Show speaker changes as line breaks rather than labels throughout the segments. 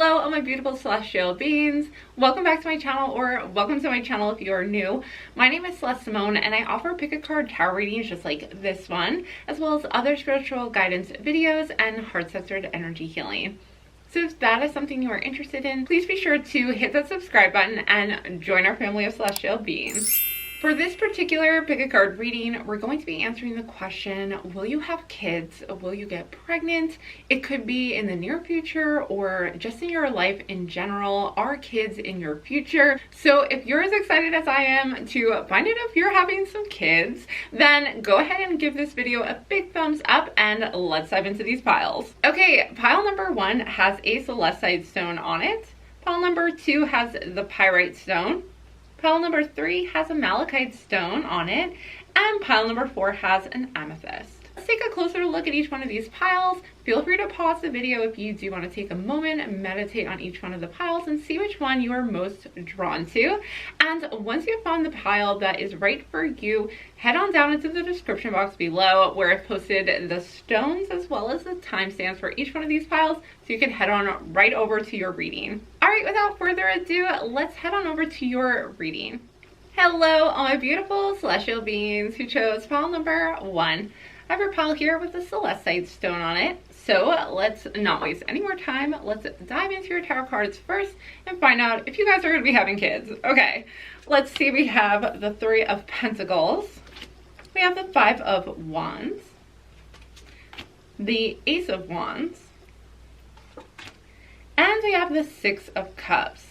Hello, all my beautiful celestial beings. Welcome back to my channel, or welcome to my channel if you are new. My name is Celeste Simone, and I offer pick a card tarot readings just like this one, as well as other spiritual guidance videos and heart-centered energy healing. So if that is something you are interested in, please be sure to hit that subscribe button and join our family of celestial beings. For this particular pick a card reading, we're going to be answering the question, will you have kids? Will you get pregnant? It could be in the near future or just in your life in general. Are kids in your future? So if you're as excited as I am to find out if you're having some kids, then go ahead and give this video a big thumbs up and let's dive into these piles. Okay, pile number 1 has a Celestite stone on it. Pile number 2 has the Pyrite stone. Pile number 3 has a Malachite stone on it, and pile number 4 has an Amethyst. Let's take a closer look at each one of these piles. Feel free to pause the video if you do want to take a moment and meditate on each one of the piles and see which one you are most drawn to. And once you've found the pile that is right for you, head on down into the description box below where I've posted the stones as well as the timestamps for each one of these piles, so you can head on right over to your reading. Alright, without further ado, let's head on over to your reading. Hello, all my beautiful celestial beings who chose pile number 1. I have your pile here with the Celestite stone on it. So let's not waste any more time. Let's dive into your tarot cards first and find out if you guys are going to be having kids. Okay, let's see. We have the 3 of Pentacles. We have the 5 of Wands. The Ace of Wands. And we have the 6 of Cups.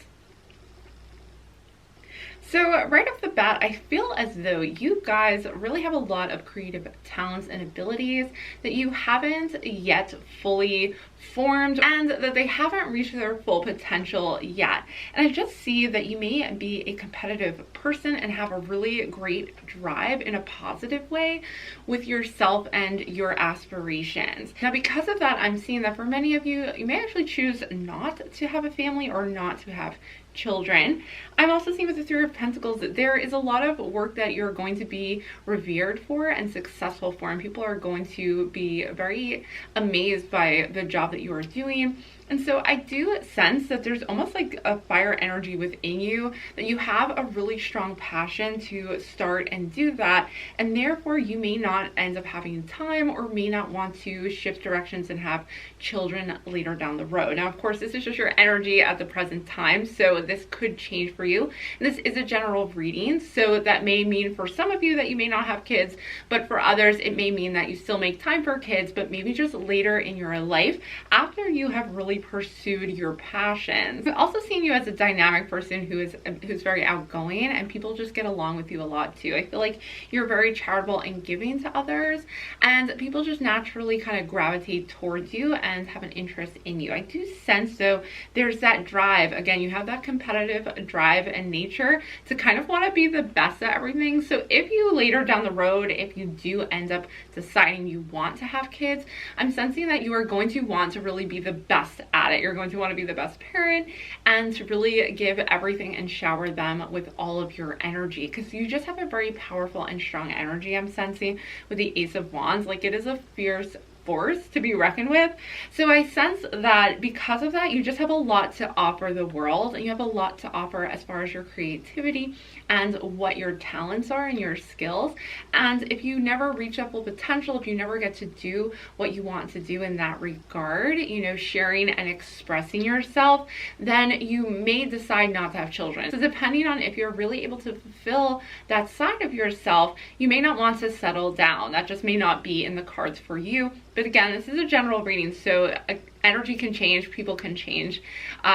So right off the bat, I feel as though you guys really have a lot of creative talents and abilities that you haven't yet fully formed, and that they haven't reached their full potential yet. And I just see that you may be a competitive person and have a really great drive in a positive way with yourself and your aspirations. Now, because of that, I'm seeing that for many of you, you may actually choose not to have a family or not to have children. I'm also seeing with the 3 of Pentacles that there is a lot of work that you're going to be revered for and successful for, and people are going to be very amazed by the job that you are doing. And so I do sense that there's almost like a fire energy within you, that you have a really strong passion to start and do that, and therefore you may not end up having time or may not want to shift directions and have children later down the road. Now, of course, this is just your energy at the present time, so this could change for you. And this is a general reading, so that may mean for some of you that you may not have kids, but for others it may mean that you still make time for kids, but maybe just later in your life after you have really pursued your passions. I'm also seeing you as a dynamic person who's very outgoing, and people just get along with you a lot too. I feel like you're very charitable and giving to others, and people just naturally kind of gravitate towards you and have an interest in you. I do sense though there's that drive. Again, you have that competitive drive and nature to kind of want to be the best at everything. So if you later down the road, if you do end up deciding you want to have kids, I'm sensing that you are going to want to really be the best at it. You're going to want to be the best parent and to really give everything and shower them with all of your energy, because you just have a very powerful and strong energy. I'm sensing with the Ace of Wands, like it is a fierce force to be reckoned with. So I sense that because of that, you just have a lot to offer the world, and you have a lot to offer as far as your creativity and what your talents are and your skills. And if you never reach that full potential, if you never get to do what you want to do in that regard, you know, sharing and expressing yourself, then you may decide not to have children. So depending on if you're really able to fulfill that side of yourself, you may not want to settle down. That just may not be in the cards for you. But again, this is a general reading, so energy can change, people can change,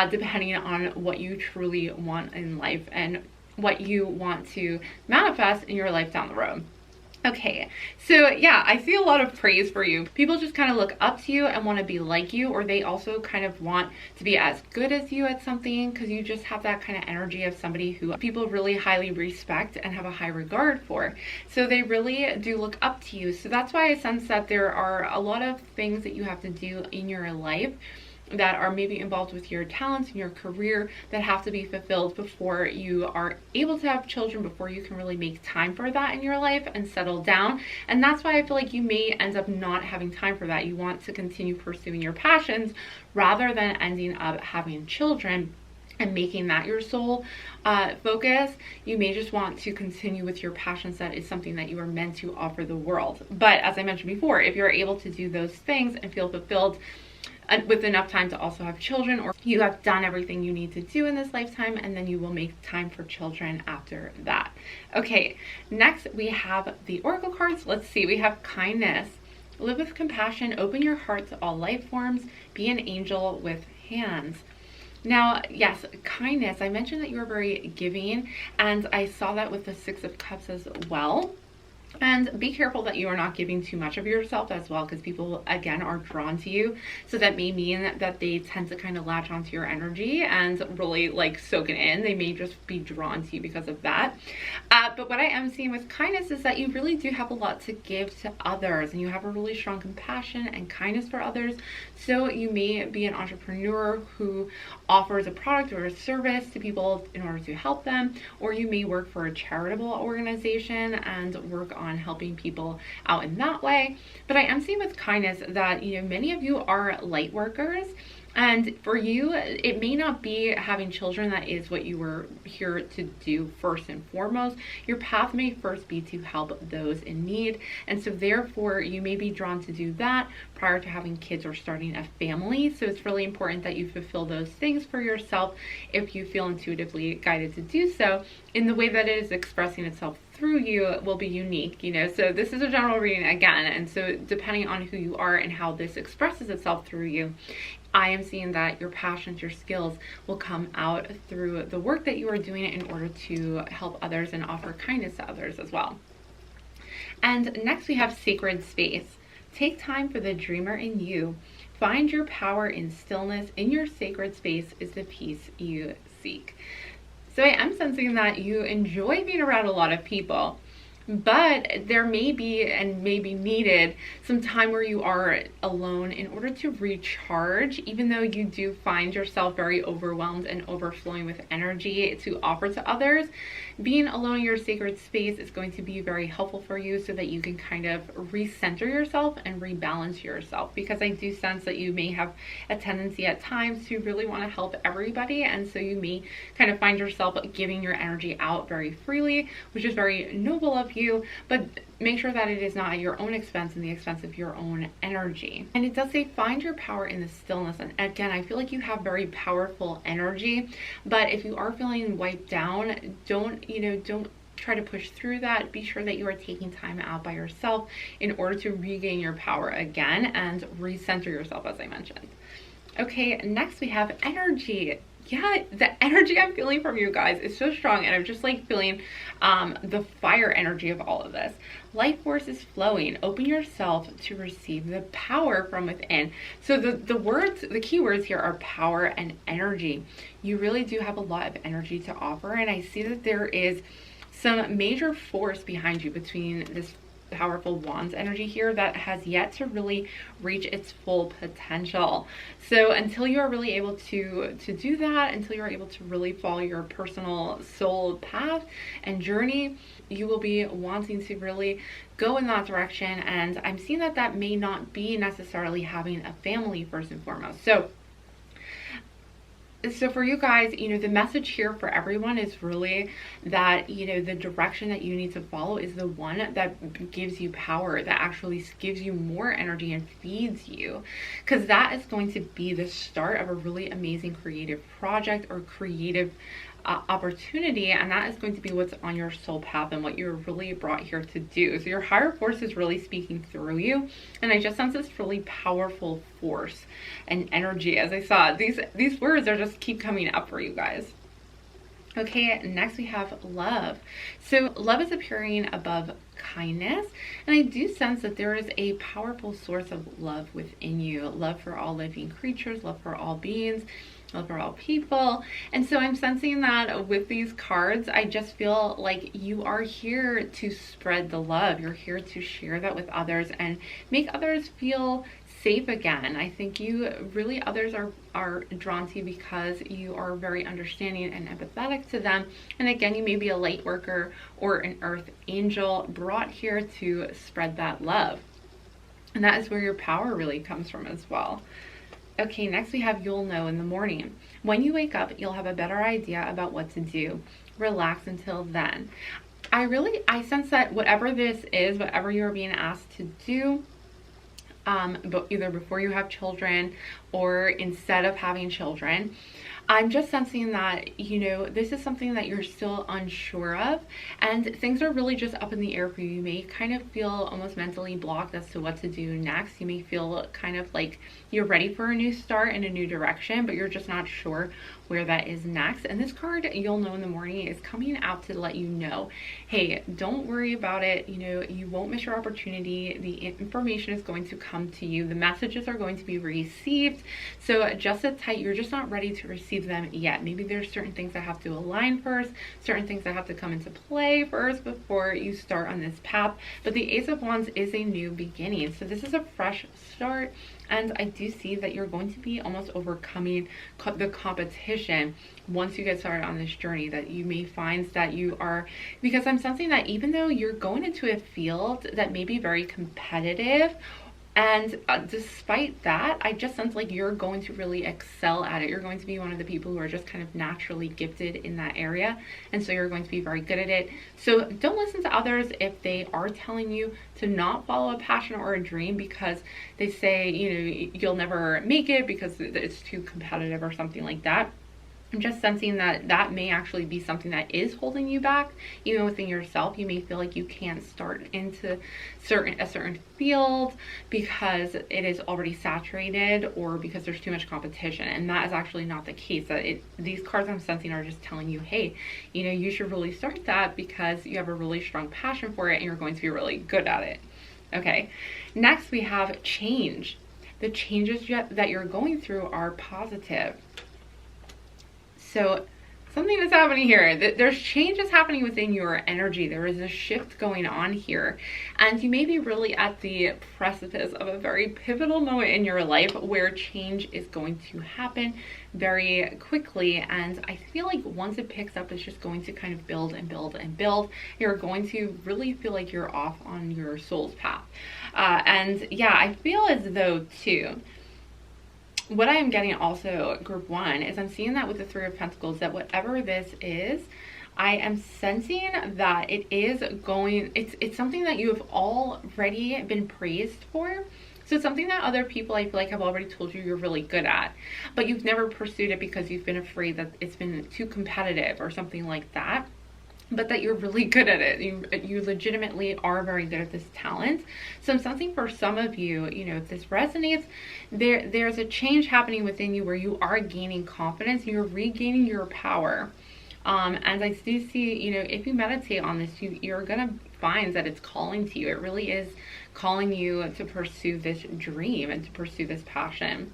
depending on what you truly want in life and what you want to manifest in your life down the road. Okay, so yeah, I see a lot of praise for you. People just kind of look up to you and want to be like you, or they also kind of want to be as good as you at something, because you just have that kind of energy of somebody who people really highly respect and have a high regard for. So they really do look up to you. So that's why I sense that there are a lot of things that you have to do in your life that are maybe involved with your talents and your career that have to be fulfilled before you are able to have children, before you can really make time for that in your life and settle down. And that's why I feel like you may end up not having time for that. You want to continue pursuing your passions rather than ending up having children and making that your sole focus. You may just want to continue with your passions. That is something that you are meant to offer the world. But as I mentioned before, if you're able to do those things and feel fulfilled with enough time to also have children, or you have done everything you need to do in this lifetime, and then you will make time for children after that. Okay, next we have the oracle cards. Let's see, we have kindness. Live with compassion, open your heart to all life forms, be an angel with hands. Now, yes, kindness. I mentioned that you were very giving, and I saw that with the Six of Cups as well. And be careful that you are not giving too much of yourself as well, because people, again, are drawn to you. So that may mean that they tend to kind of latch onto your energy and really like soak it in. They may just be drawn to you because of that. But what I am seeing with kindness is that you really do have a lot to give to others, and you have a really strong compassion and kindness for others. So you may be an entrepreneur who offers a product or a service to people in order to help them, or you may work for a charitable organization and work on helping people out in that way. But I am seeing with kindness that, you know, many of you are light workers, and for you, it may not be having children that is what you were here to do first and foremost. Your path may first be to help those in need. And so therefore, you may be drawn to do that prior to having kids or starting a family. So it's really important that you fulfill those things for yourself if you feel intuitively guided to do so. In the way that it is expressing itself through you, it will be unique, you know. So this is a general reading again. And so depending on who you are and how this expresses itself through you, I am seeing that your passions, your skills will come out through the work that you are doing in order to help others and offer kindness to others as well. And next we have sacred space. Take time for the dreamer in you. Find your power in stillness. In your sacred space is the peace you seek. So I am sensing that you enjoy being around a lot of people, but there may be and may be needed some time where you are alone in order to recharge, even though you do find yourself very overwhelmed and overflowing with energy to offer to others. Being alone in your sacred space is going to be very helpful for you so that you can kind of recenter yourself and rebalance yourself, because I do sense that you may have a tendency at times to really want to help everybody, and so you may kind of find yourself giving your energy out very freely, which is very noble of you, but make sure that it is not at your own expense and the expense of your own energy. And it does say find your power in the stillness. And again, I feel like you have very powerful energy, but if you are feeling wiped down, don't try to push through that. Be sure that you are taking time out by yourself in order to regain your power again and recenter yourself, as I mentioned. Okay, next we have energy. Yeah, the energy I'm feeling from you guys is so strong, and I'm just like feeling the fire energy of all of this. Life force is flowing. Open yourself to receive the power from within. So the key words here are power and energy. You really do have a lot of energy to offer, and I see that there is some major force behind you between this powerful wands energy here that has yet to really reach its full potential. So until you are really able to do that, until you're able to really follow your personal soul path and journey, you will be wanting to really go in that direction. And I'm seeing that that may not be necessarily having a family first and foremost. So for you guys, the message here for everyone is really that, the direction that you need to follow is the one that gives you power, that actually gives you more energy and feeds you, because that is going to be the start of a really amazing creative project or creative opportunity, and that is going to be what's on your soul path and what you're really brought here to do. So your higher force is really speaking through you, and I just sense this really powerful force and energy. As I saw, these words are just keep coming up for you guys. Okay, next we have love. So love is appearing above kindness, and I do sense that there is a powerful source of love within you. Love for all living creatures, love for all beings, love for all people. And so I'm sensing that with these cards, I just feel like you are here to spread the love. You're here to share that with others and make others feel safe again. I think you really, others are drawn to you because you are very understanding and empathetic to them. And again, you may be a light worker or an earth angel brought here to spread that love. And that is where your power really comes from as well. Okay, next we have you'll know in the morning. When you wake up, you'll have a better idea about what to do. Relax until then. I sense that whatever this is, whatever you're being asked to do, but either before you have children or instead of having children, I'm just sensing that, you know, this is something that you're still unsure of, and things are really just up in the air for you. You may kind of feel almost mentally blocked as to what to do next. You may feel kind of like you're ready for a new start in a new direction, but you're just not sure where that is next. And this card, you'll know in the morning, is coming out to let you know, hey, don't worry about it. You know, you won't miss your opportunity. The information is going to come to you. The messages are going to be received. So just sit tight. You're just not ready to receive them yet. Maybe there's certain things that have to align first, certain things that have to come into play first before you start on this path. But the Ace of Wands is a new beginning. So this is a fresh start. And I do see that you're going to be almost overcoming the competition once you get started on this journey, that you may find that you are, because I'm sensing that even though you're going into a field that may be very competitive, and despite that, I just sense like you're going to really excel at it. You're going to be one of the people who are just kind of naturally gifted in that area. And so you're going to be very good at it. So don't listen to others if they are telling you to not follow a passion or a dream because they say, you know, you'll never make it because it's too competitive or something like that. I'm just sensing that that may actually be something that is holding you back. Even within yourself, you may feel like you can't start into a certain field because it is already saturated or because there's too much competition. And that is actually not the case. These cards I'm sensing are just telling you, hey, you know, you should really start that because you have a really strong passion for it and you're going to be really good at it. Okay, next we have change. The changes that you're going through are positive. So something is happening here. There's changes happening within your energy. There is a shift going on here. And you may be really at the precipice of a very pivotal moment in your life where change is going to happen very quickly. And I feel like once it picks up, it's just going to kind of build and build and build. You're going to really feel like you're off on your soul's path. And yeah, I feel as though too, what I am getting also, group one, is I'm seeing that with the Three of Pentacles, that whatever this is, I am sensing that it is going, it's something that you have already been praised for. So it's something that other people, I feel like, have already told you you're really good at, but you've never pursued it because you've been afraid that it's been too competitive or something like that. But that you're really good at it. You legitimately are very good at this talent. So something for some of you, you know, if this resonates, there's a change happening within you where you are gaining confidence, you're regaining your power. And I do see, you know, if you meditate on this, you're gonna find that it's calling to you. It really is calling you to pursue this dream and to pursue this passion.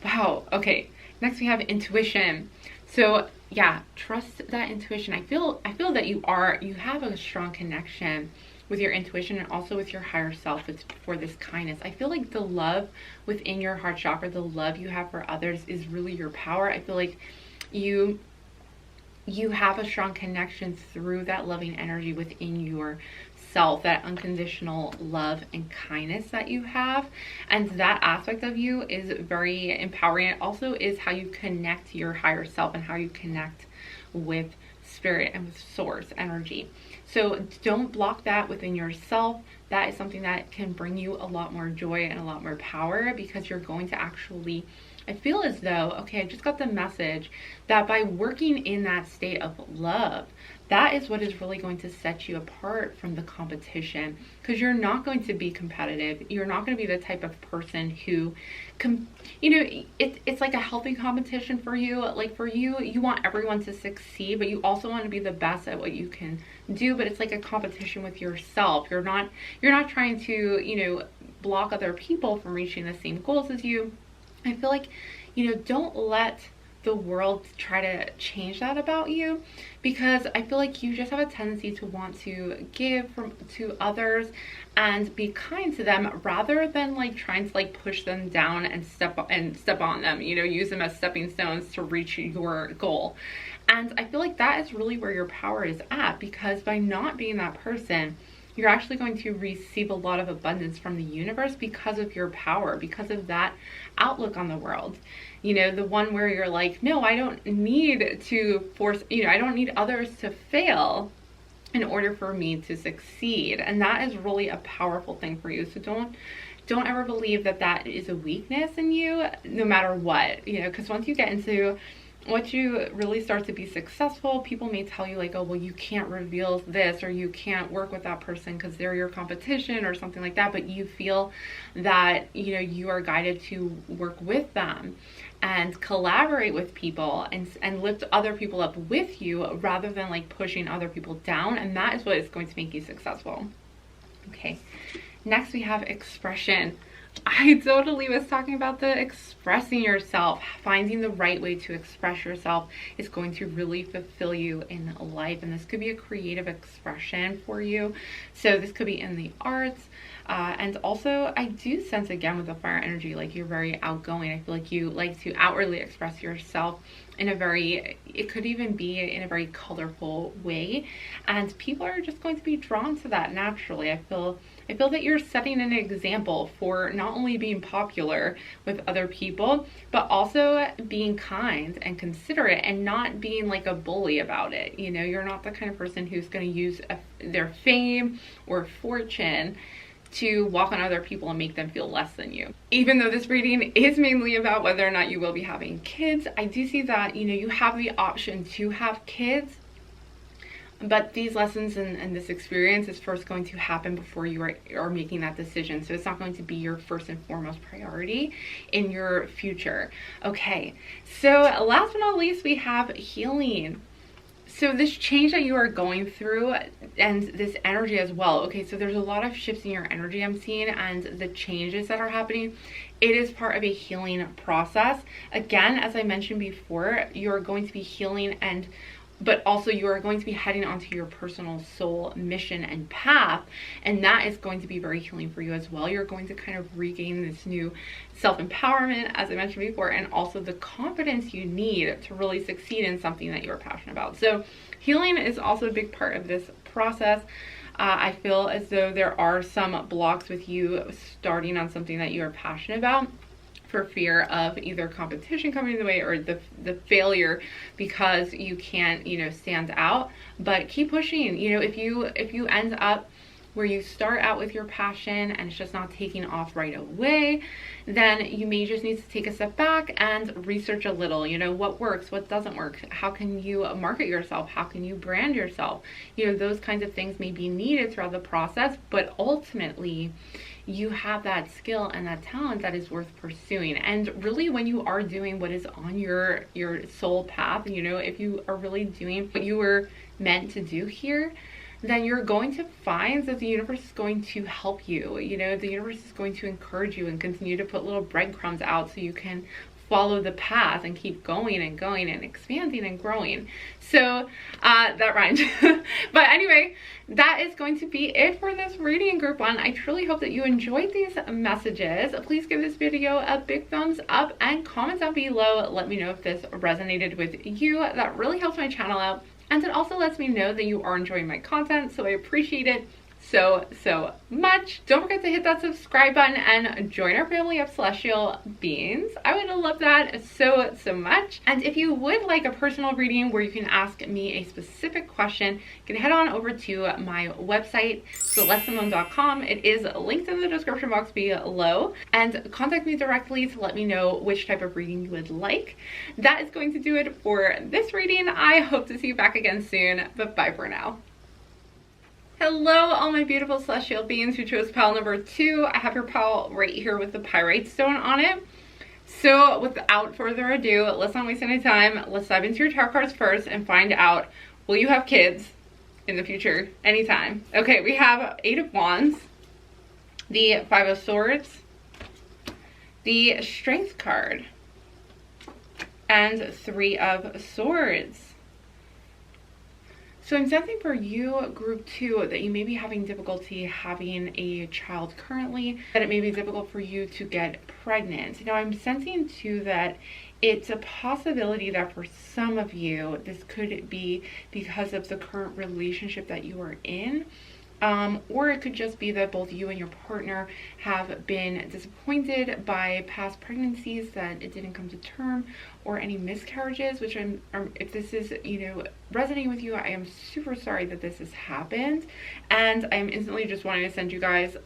Wow. Okay, next we have intuition. So yeah, trust that intuition. I feel that you have a strong connection with your intuition and also with your higher self for this kindness. I feel like the love within your heart chakra, the love you have for others, is really your power. I feel like you have a strong connection through that loving energy within yourself, that unconditional love and kindness that you have. And that aspect of you is very empowering. It also is how you connect to your higher self and how you connect with spirit and with source energy. So don't block that within yourself. That is something that can bring you a lot more joy and a lot more power, because you're going to actually, I feel as though, okay, I just got the message that by working in that state of love, that is what is really going to set you apart from the competition, because you're not going to be competitive. You're not going to be the type of person who, you know, it's like a healthy competition for you. Like for you, you want everyone to succeed, but you also want to be the best at what you can do. But it's like a competition with yourself. You're not trying to, you know, block other people from reaching the same goals as you. I feel like, you know, don't let the world try to change that about you, because I feel like you just have a tendency to want to give to others and be kind to them, rather than like trying to like push them down and step on them, you know, use them as stepping stones to reach your goal. And I feel like that is really where your power is at, because by not being that person, you're actually going to receive a lot of abundance from the universe because of your power, because of that outlook on the world. You know, the one where you're like, no, I don't need to force, you know, I don't need others to fail in order for me to succeed. And that is really a powerful thing for you. So don't ever believe that that is a weakness in you, no matter what, you know, because once you get into once you really start to be successful, people may tell you like, oh, well, you can't reveal this, or you can't work with that person because they're your competition or something like that. But you feel that, you know, you are guided to work with them and collaborate with people and lift other people up with you, rather than like pushing other people down. And that is what is going to make you successful. Okay, next we have expression. I totally was talking about the expressing yourself. Finding the right way to express yourself is going to really fulfill you in life. And this could be a creative expression for you. So this could be in the arts. And also, I do sense again with the fire energy, like you're very outgoing. I feel like you like to outwardly express yourself in a very, it could even be in a very colorful way. And people are just going to be drawn to that naturally. I feel that you're setting an example for not only being popular with other people, but also being kind and considerate and not being like a bully about it. You know, you're not the kind of person who's going to use their fame or fortune to walk on other people and make them feel less than you. Even though this reading is mainly about whether or not you will be having kids, I do see that, you know, you have the option to have kids. But these lessons and this experience is first going to happen before you are making that decision. So it's not going to be your first and foremost priority in your future. Okay, so last but not least, we have healing. So this change that you are going through and this energy as well. Okay, so there's a lot of shifts in your energy I'm seeing, and the changes that are happening. It is part of a healing process. Again, as I mentioned before, you're going to be healing, but also you are going to be heading onto your personal soul mission and path, and that is going to be very healing for you as well. You're going to kind of regain this new self-empowerment, as I mentioned before, and also the confidence you need to really succeed in something that you're passionate about. So healing is also a big part of this process. I feel as though there are some blocks with you starting on something that you are passionate about, for fear of either competition coming in the way or the failure because you can't, you know, stand out. But keep pushing. You know, if you end up where you start out with your passion and it's just not taking off right away, then you may just need to take a step back and research a little, you know, what works, what doesn't work, how can you market yourself, how can you brand yourself, you know, those kinds of things may be needed throughout the process. But ultimately, you have that skill and that talent that is worth pursuing. And really, when you are doing what is on your soul path, you know, if you are really doing what you were meant to do here, then you're going to find that the universe is going to help you. You know, the universe is going to encourage you and continue to put little breadcrumbs out so you can follow the path and keep going and going and expanding and growing. So that rhymed. But anyway, that is going to be it for this reading, group one. I truly hope that you enjoyed these messages. Please give this video a big thumbs up and comment down below. Let me know if this resonated with you. That really helps my channel out. And it also lets me know that you are enjoying my content, so I appreciate it so much. Don't forget to hit that subscribe button and join our family of celestial beings. I would love that so much. And if you would like a personal reading where you can ask me a specific question, you can head on over to my website, celestite.com. It is linked in the description box below, and contact me directly to let me know which type of reading you would like. That is going to do it for this reading. I hope to see you back again soon, but bye for now. Hello, all my beautiful celestial beings who chose pile number 2. I have your pile right here with the Pyrite stone on it. So without further ado, let's not waste any time. Let's dive into your tarot cards first and find out, will you have kids in the future? Anytime. Okay, we have 8 of Wands, the 5 of Swords, the Strength card, and Three of Swords. So I'm sensing for you, group 2, that you may be having difficulty having a child currently, that it may be difficult for you to get pregnant. Now I'm sensing too that it's a possibility that for some of you, this could be because of the current relationship that you are in. Or it could just be that both you and your partner have been disappointed by past pregnancies, that it didn't come to term, or any miscarriages, which if this is, resonating with you, I am super sorry that this has happened. And I'm instantly just wanting to send you guys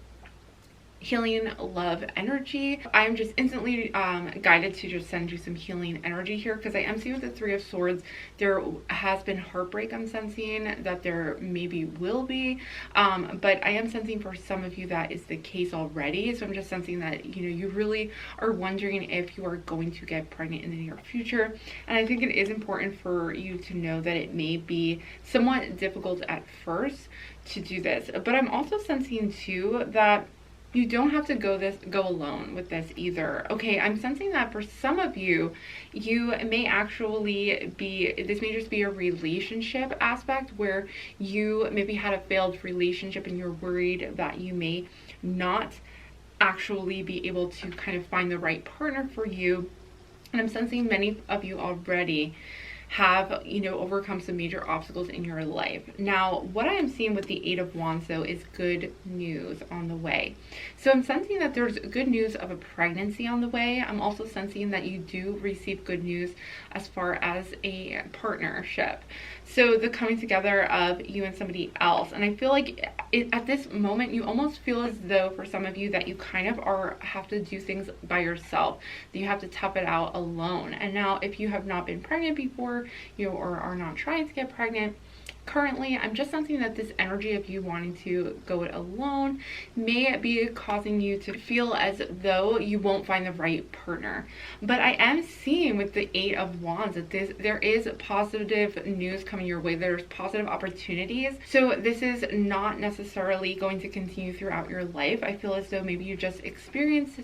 healing love energy. I'm just instantly guided to just send you some healing energy here, because I am seeing with the Three of Swords there has been heartbreak. I'm sensing that there maybe will be, but I am sensing for some of you that is the case already. So I'm just sensing that you really are wondering if you are going to get pregnant in the near future. And I think it is important for you to know that it may be somewhat difficult at first to do this, but I'm also sensing too that you don't have to go alone with this either. Okay, I'm sensing that for some of you, you may actually this may just be a relationship aspect where you maybe had a failed relationship and you're worried that you may not actually be able to kind of find the right partner for you. And I'm sensing many of you already have overcome some major obstacles in your life. Now what I am seeing with the Eight of Wands though is good news on the way. So I'm sensing that there's good news of a pregnancy on the way. I'm also sensing that you do receive good news as far as a partnership, so the coming together of you and somebody else. And I feel like at this moment you almost feel as though for some of you that you kind of have to do things by yourself, that you have to tough it out alone. And now if you have not been pregnant before, or are not trying to get pregnant currently, I'm just sensing that this energy of you wanting to go it alone may be causing you to feel as though you won't find the right partner. But I am seeing with the Eight of Wands that there is positive news coming your way. There's positive opportunities. So this is not necessarily going to continue throughout your life. I feel as though maybe you just experienced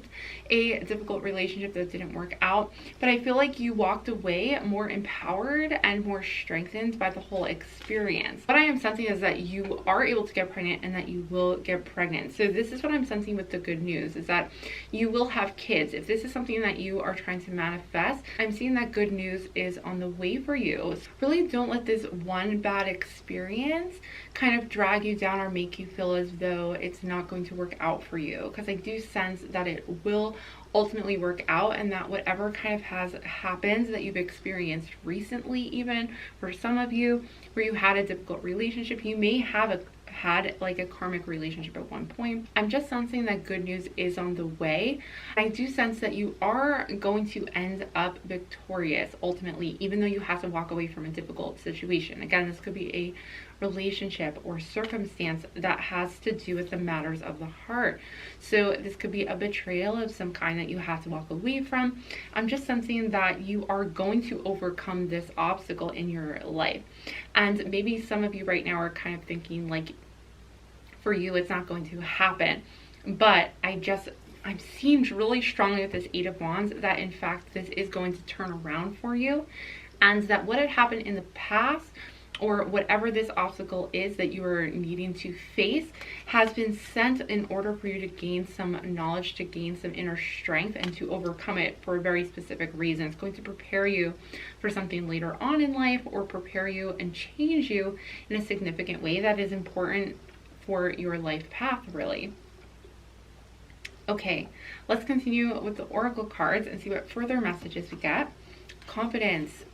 a difficult relationship that didn't work out, but I feel like you walked away more empowered and more strengthened by the whole experience. What I am sensing is that you are able to get pregnant and that you will get pregnant. So this is what I'm sensing with the good news, is that you will have kids. If this is something that you are trying to manifest, I'm seeing that good news is on the way for you. So really don't let this one bad experience kind of drag you down or make you feel as though it's not going to work out for you, because I do sense that it will ultimately work out, and that whatever kind of has happened that you've experienced recently, even for some of you where you had a difficult relationship, you may have had like a karmic relationship at one point. I'm just sensing that good news is on the way. I do sense that you are going to end up victorious ultimately, even though you have to walk away from a difficult situation. Again, this could be a relationship or circumstance that has to do with the matters of the heart. So this could be a betrayal of some kind that you have to walk away from. I'm just sensing that you are going to overcome this obstacle in your life. And maybe some of you right now are kind of thinking like, for you it's not going to happen, but I'm seeing really strongly with this Eight of Wands that in fact this is going to turn around for you, and that what had happened in the past, or whatever this obstacle is that you are needing to face, has been sent in order for you to gain some knowledge, to gain some inner strength, and to overcome it for a very specific reason. It's going to prepare you for something later on in life, or prepare you and change you in a significant way that is important for your life path, really. Okay, let's continue with the Oracle cards and see what further messages we get. Confidence.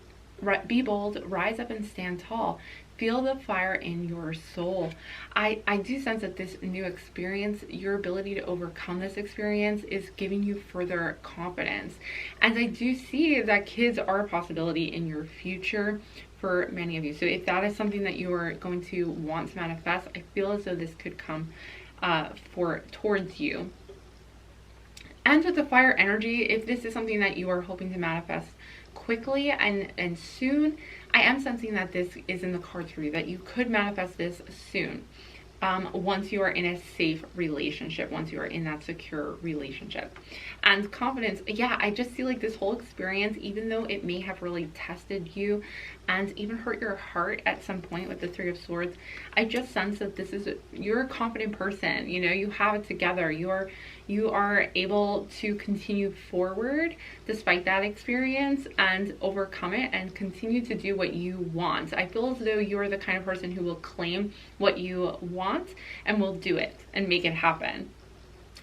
Be bold, rise up and stand tall. Feel the fire in your soul. I do sense that this new experience, your ability to overcome this experience, is giving you further confidence. And I do see that kids are a possibility in your future for many of you. So if that is something that you are going to want to manifest, I feel as though this could come towards you. And with the fire energy, if this is something that you are hoping to manifest quickly and soon, I am sensing that this is in the cards for you, that you could manifest this soon. once you are in a safe relationship, once you are in that secure relationship. And confidence, yeah, I just see like this whole experience, even though it may have really tested you and even hurt your heart at some point with the Three of Swords, I just sense that you're a confident person. You know, you have it together. You are able to continue forward despite that experience and overcome it and continue to do what you want. I feel as though you're the kind of person who will claim what you want and will do it and make it happen.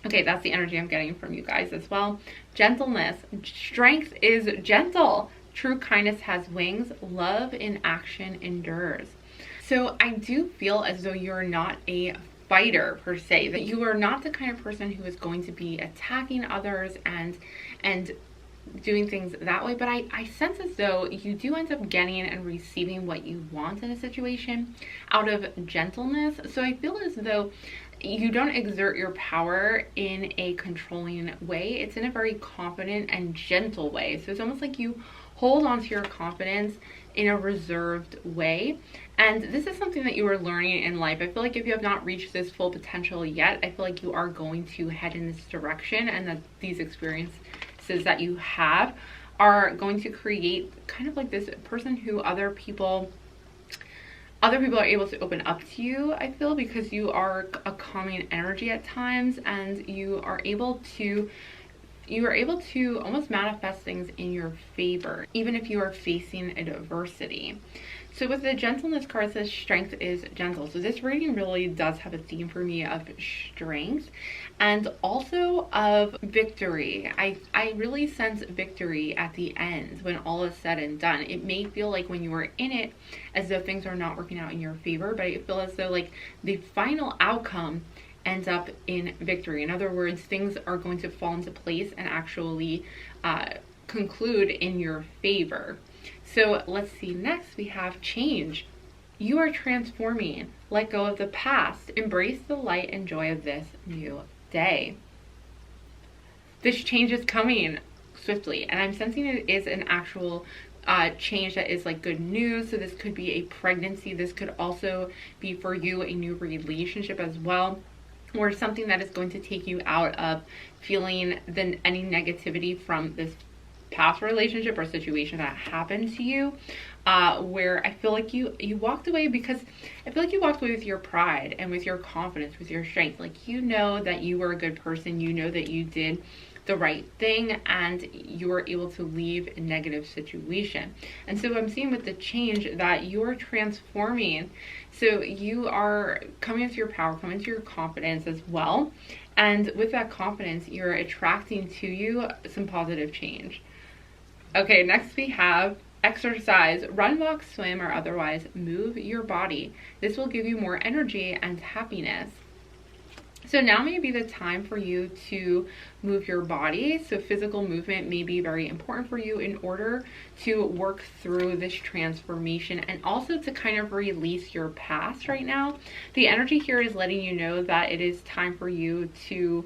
Okay, that's the energy I'm getting from you guys as well. Gentleness. Strength is gentle. True kindness has wings. Love in action endures. So I do feel as though you're not a fighter per se, that you are not the kind of person who is going to be attacking others and doing things that way, but I sense as though you do end up getting and receiving what you want in a situation out of gentleness. So I feel as though you don't exert your power in a controlling way. It's in a very confident and gentle way. So it's almost like you hold on to your confidence in a reserved way. And this is something that you are learning in life. I feel like if you have not reached this full potential yet, I feel like you are going to head in this direction, and that these experiences that you have are going to create kind of like this person who other people are able to open up to you, I feel, because you are a calming energy at times, and you are able to almost manifest things in your favor, even if you are facing adversity. So with the gentleness card, it says strength is gentle. So this reading really does have a theme for me of strength and also of victory. I really sense victory at the end when all is said and done. It may feel like when you are in it as though things are not working out in your favor, but I feel as though like the final outcome ends up in victory. In other words, things are going to fall into place and actually conclude in your favor. So let's see, next we have change. You are transforming. Let go of the past. Embrace the light and joy of this new day. This change is coming swiftly, and I'm sensing it is an actual change that is like good news. So this could be a pregnancy. This could also be for you a new relationship as well, or something that is going to take you out of feeling any negativity from this past relationship or situation that happened to you, where I feel like you walked away, because I feel like you walked away with your pride and with your confidence, with your strength. Like, you know that you were a good person, you know that you did the right thing, and you were able to leave a negative situation. And so I'm seeing with the change that you're transforming. So you are coming into your power, coming into your confidence as well. And with that confidence, you're attracting to you some positive change. Okay, next we have exercise. Run, walk, swim, or otherwise move your body. This will give you more energy and happiness. So now may be the time for you to move your body. So physical movement may be very important for you in order to work through this transformation and also to kind of release your past right now. The energy here is letting you know that it is time for you to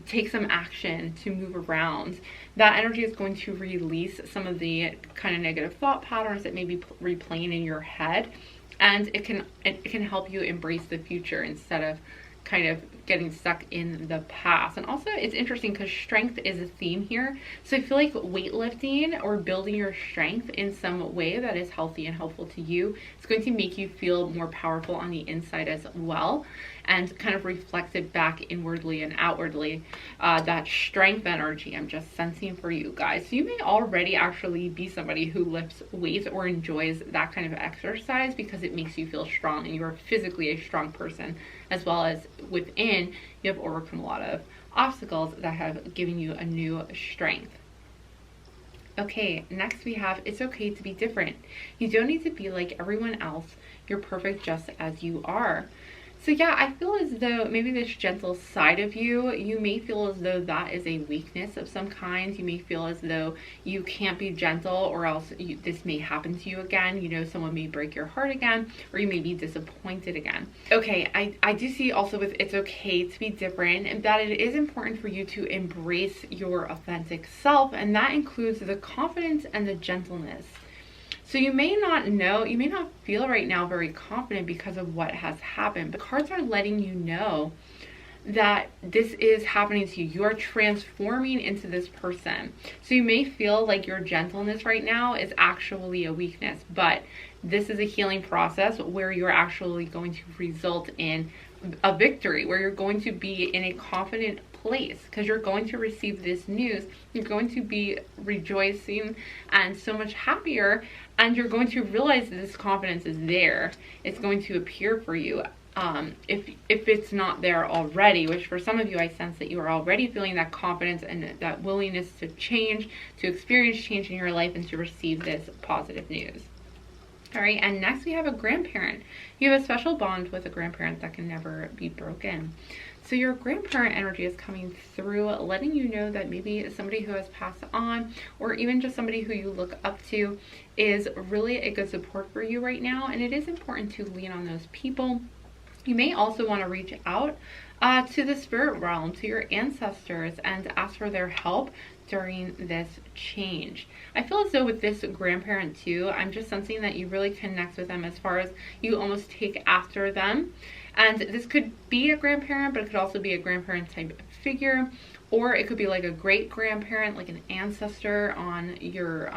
take some action, to move around. That energy is going to release some of the kind of negative thought patterns that may be replaying in your head, and it can help you embrace the future instead of kind of getting stuck in the past. And also it's interesting because strength is a theme here. So I feel like weightlifting or building your strength in some way that is healthy and helpful to you is going to make you feel more powerful on the inside as well, and kind of reflect it back inwardly and outwardly. That strength energy I'm just sensing for you guys. So you may already actually be somebody who lifts weights or enjoys that kind of exercise because it makes you feel strong and you're physically a strong person, as well as within you have overcome a lot of obstacles that have given you a new strength. Okay, next we have it's okay to be different. You don't need to be like everyone else. You're perfect just as you are. So yeah, I feel as though maybe this gentle side of you, you may feel as though that is a weakness of some kind. You may feel as though you can't be gentle, or else this may happen to you again. You know, someone may break your heart again, or you may be disappointed again. Okay, I do see also with it's okay to be different, and that it is important for you to embrace your authentic self, and that includes the confidence and the gentleness. So you may not know, you may not feel right now very confident because of what has happened, but cards are letting you know that this is happening to you. You are transforming into this person. So you may feel like your gentleness right now is actually a weakness, but this is a healing process where you're actually going to result in a victory, where you're going to be in a confident place because you're going to receive this news. You're going to be rejoicing and so much happier, and you're going to realize that this confidence is there. It's going to appear for you. If it's not there already, which for some of you, I sense that you are already feeling that confidence and that willingness to change, to experience change in your life, and to receive this positive news. All right, and next we have a grandparent. You have a special bond with a grandparent that can never be broken. So your grandparent energy is coming through, letting you know that maybe somebody who has passed on, or even just somebody who you look up to, is really a good support for you right now. And it is important to lean on those people. You may also want to reach out to the spirit realm, to your ancestors, and ask for their help during this change. I feel as though with this grandparent too, I'm just sensing that you really connect with them, as far as you almost take after them. And this could be a grandparent, but it could also be a grandparent type figure, or it could be like a great grandparent, like an ancestor on your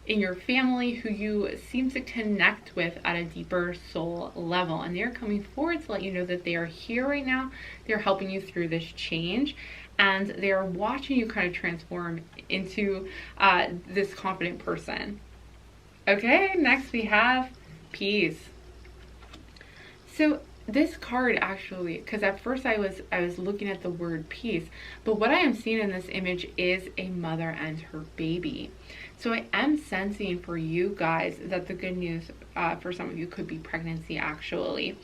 in your family who you seem to connect with at a deeper soul level, and they're coming forward to let you know that they are here right now. They're helping you through this change, and they're watching you kind of transform into this confident person. Okay, next we have peace. So this card actually, because at first I was looking at the word peace, but what I am seeing in this image is a mother and her baby. So I am sensing for you guys that the good news for some of you could be pregnancy actually.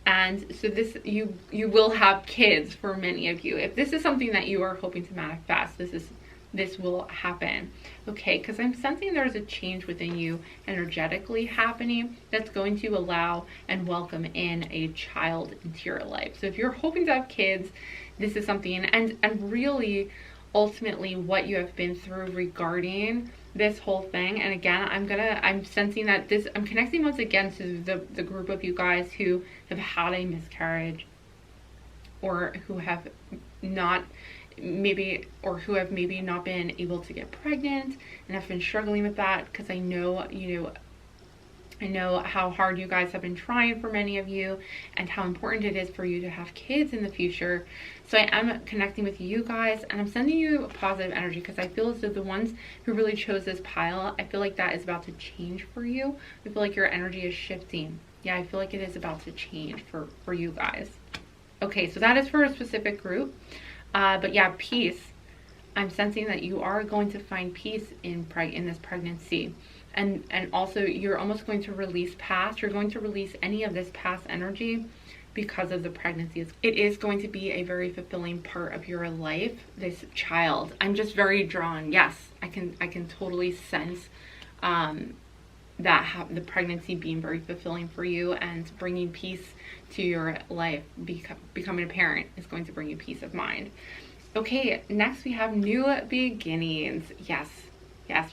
And so this, you will have kids for many of you. If this is something that you are hoping to manifest, this will happen. Okay, because I'm sensing there's a change within you energetically happening that's going to allow and welcome in a child into your life. So if you're hoping to have kids, this is something, and really ultimately what you have been through regarding this whole thing. And again, I'm sensing that I'm connecting once again to the group of you guys who have had a miscarriage, or who have not maybe not been able to get pregnant and have been struggling with that, because I know how hard you guys have been trying for many of you, and how important it is for you to have kids in the future. So I am connecting with you guys, and I'm sending you positive energy, because I feel as though the ones who really chose this pile, I feel like that is about to change for you. I feel like your energy is shifting. Yeah, I feel like it is about to change for you guys. Okay, so that is for a specific group. But yeah, peace. I'm sensing that you are going to find peace in this pregnancy. And also you're almost going to release past. You're going to release any of this past energy because of the pregnancy. It is going to be a very fulfilling part of your life, this child. I'm just very drawn. Yes, I can totally sense the pregnancy being very fulfilling for you and bringing peace to your life. Becoming a parent is going to bring you peace of mind. Okay, next we have new beginnings. Yes,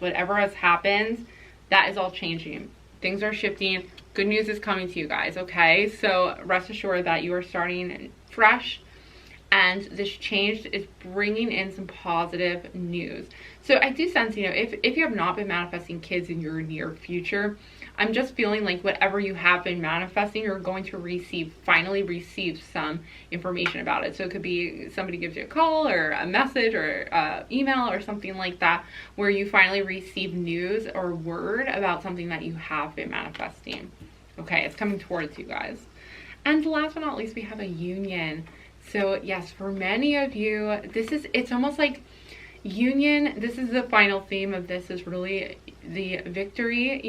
whatever has happened, that is all changing. Things are shifting. Good news is coming to you guys, okay? So rest assured that you are starting fresh, and this change is bringing in some positive news. So I do sense, if you have not been manifesting kids in your near future, I'm just feeling like whatever you have been manifesting, you're going to finally receive some information about it. So it could be somebody gives you a call or a message or email or something like that, where you finally receive news or word about something that you have been manifesting. Okay, it's coming towards you guys. And last but not least, we have a union. So yes, for many of you, it's almost like union. This is the final theme of this, is really the victory,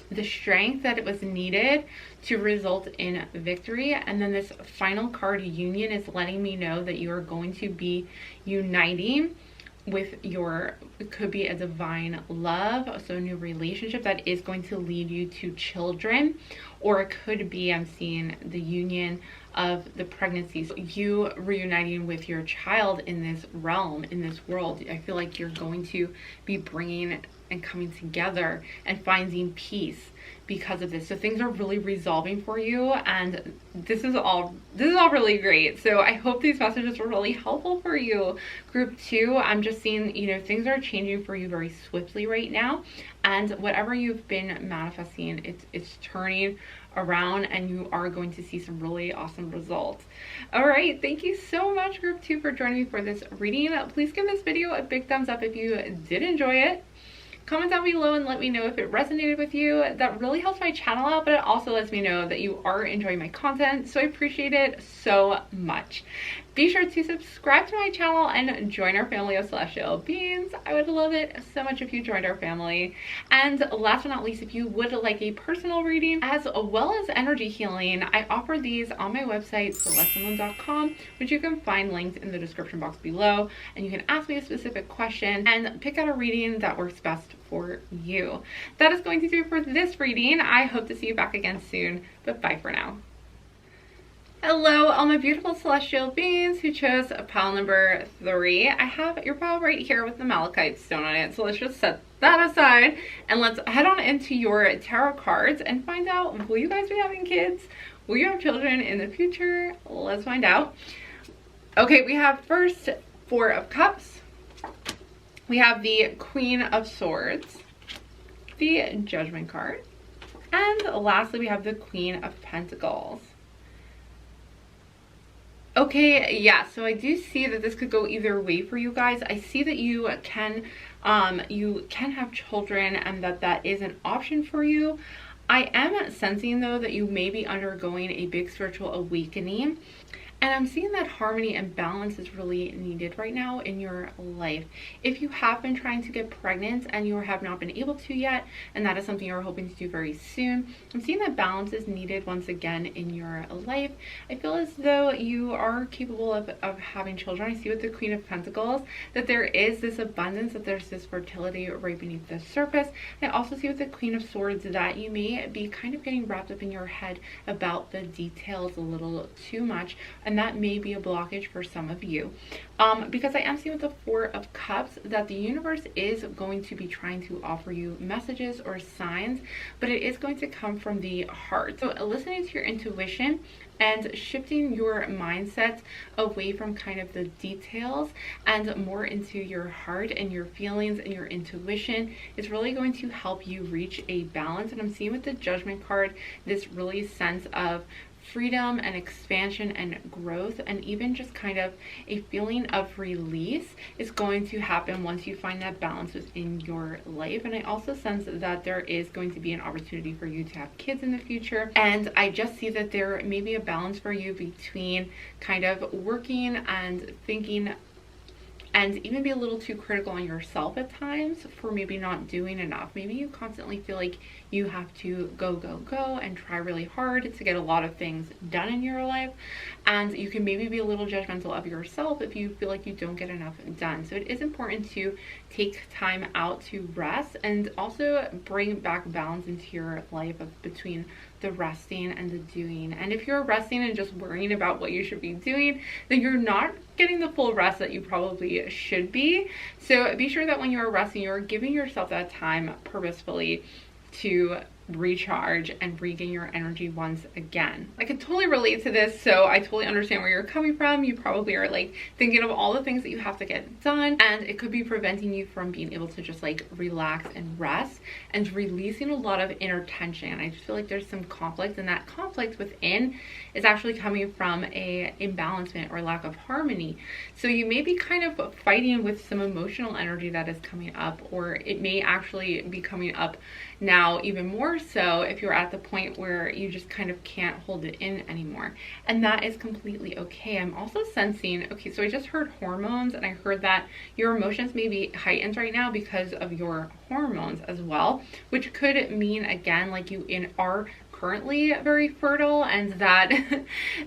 the strength that it was needed to result in victory. And then this final card, union, is letting me know that you are going to be uniting with it could be a divine love, so a new relationship that is going to lead you to children, or it could be, I'm seeing the union of the pregnancies, you reuniting with your child in this realm, in this world. I feel like you're going to be bringing and coming together and finding peace because of this. So things are really resolving for you, and this is all really great. So I hope these messages were really helpful for you. Group 2, I'm just seeing, you know, things are changing for you very swiftly right now, and whatever you've been manifesting, it's turning around, and you are going to see some really awesome results. All right, thank you so much, Group 2, for joining me for this reading. Please give this video a big thumbs up if you did enjoy it. Comment down below and let me know if it resonated with you. That really helps my channel out, but it also lets me know that you are enjoying my content, so I appreciate it so much. Be sure to subscribe to my channel and join our family of celestial beings. I would love it so much if you joined our family. And last but not least, if you would like a personal reading as well as energy healing, I offer these on my website, celestite.com, which you can find linked in the description box below. And you can ask me a specific question and pick out a reading that works best for you. That is going to do it for this reading. I hope to see you back again soon, but bye for now. Hello, all my beautiful celestial beings who chose pile number 3. I have your pile right here with the Malachite stone on it, so let's just set that aside and let's head on into your tarot cards and find out, will you guys be having kids? Will you have children in the future? Let's find out. Okay, we have first 4 of Cups. We have the Queen of Swords, the Judgment card, and lastly we have the Queen of Pentacles. Okay, yeah, so I do see that this could go either way for you guys. I see that you can have children and that is an option for you. I am sensing though that you may be undergoing a big spiritual awakening. And I'm seeing that harmony and balance is really needed right now in your life. If you have been trying to get pregnant and you have not been able to yet, and that is something you're hoping to do very soon, I'm seeing that balance is needed once again in your life. I feel as though you are capable of having children. I see with the Queen of Pentacles that there is this abundance, that there's this fertility right beneath the surface. I also see with the Queen of Swords that you may be kind of getting wrapped up in your head about the details a little too much. And that may be a blockage for some of you. Because I am seeing with the 4 of Cups that the universe is going to be trying to offer you messages or signs, but it is going to come from the heart. So listening to your intuition and shifting your mindset away from kind of the details and more into your heart and your feelings and your intuition is really going to help you reach a balance. And I'm seeing with the Judgment card this really sense of freedom and expansion and growth, and even just kind of a feeling of release is going to happen once you find that balance within your life. And I also sense that there is going to be an opportunity for you to have kids in the future, and I just see that there may be a balance for you between kind of working and thinking and even be a little too critical on yourself at times for maybe not doing enough. Maybe you constantly feel like you have to go and try really hard to get a lot of things done in your life, and you can maybe be a little judgmental of yourself if you feel like you don't get enough done. So it is important to take time out to rest and also bring back balance into your life between the resting and the doing. And if you're resting and just worrying about what you should be doing, then you're not getting the full rest that you probably should be. So be sure that when you're resting, you're giving yourself that time purposefully to recharge and regain your energy once again. I can totally relate to this, so I totally understand where you're coming from. You probably are like thinking of all the things that you have to get done, and it could be preventing you from being able to just like relax and rest and releasing a lot of inner tension. I just feel like there's some conflict, and that conflict within is actually coming from a imbalancement or lack of harmony. So you may be kind of fighting with some emotional energy that is coming up, or it may actually be coming up now even more so if you're at the point where you just kind of can't hold it in anymore, and that is completely okay. I'm also sensing, okay, so I just heard hormones, and I heard that your emotions may be heightened right now because of your hormones as well, which could mean again like you are currently very fertile, and that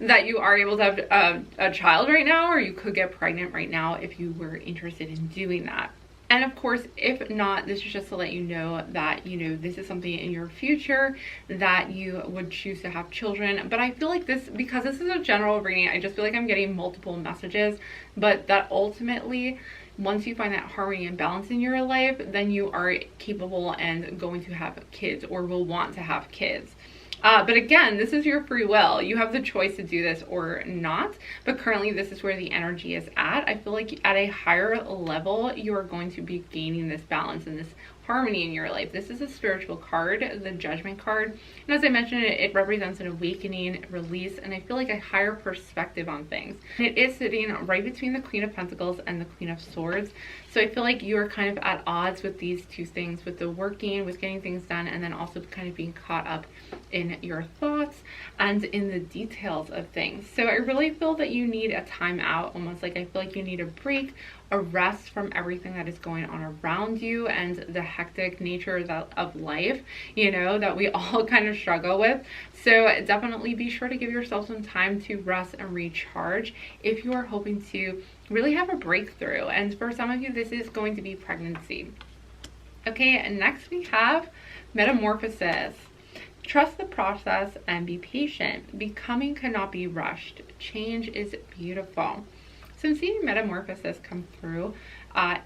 that you are able to have a child right now, or you could get pregnant right now if you were interested in doing that. And of course, if not, this is just to let you know that, you know, this is something in your future that you would choose to have children. But I feel like this, because this is a general reading, I just feel like I'm getting multiple messages, but that ultimately, once you find that harmony and balance in your life, then you are capable and going to have kids, or will want to have kids. But again, this is your free will. You have the choice to do this or not. But currently, this is where the energy is at. I feel like at a higher level, you are going to be gaining this balance and this harmony in your life. This is a spiritual card, the Judgment card. And as I mentioned, it represents an awakening, release, and I feel like a higher perspective on things. And it is sitting right between the Queen of Pentacles and the Queen of Swords. So I feel like you are kind of at odds with these two things, with the working, with getting things done, and then also kind of being caught up in your thoughts and in the details of things. So I really feel that you need a time out, almost like I feel like you need a break, a rest from everything that is going on around you and the hectic nature of life, you know, that we all kind of struggle with. So definitely be sure to give yourself some time to rest and recharge if you are hoping to really have a breakthrough. And for some of you, this is going to be pregnancy. Okay, and next we have Metamorphosis. Trust the process and be patient. Becoming cannot be rushed. Change is beautiful. So I'm seeing Metamorphosis come through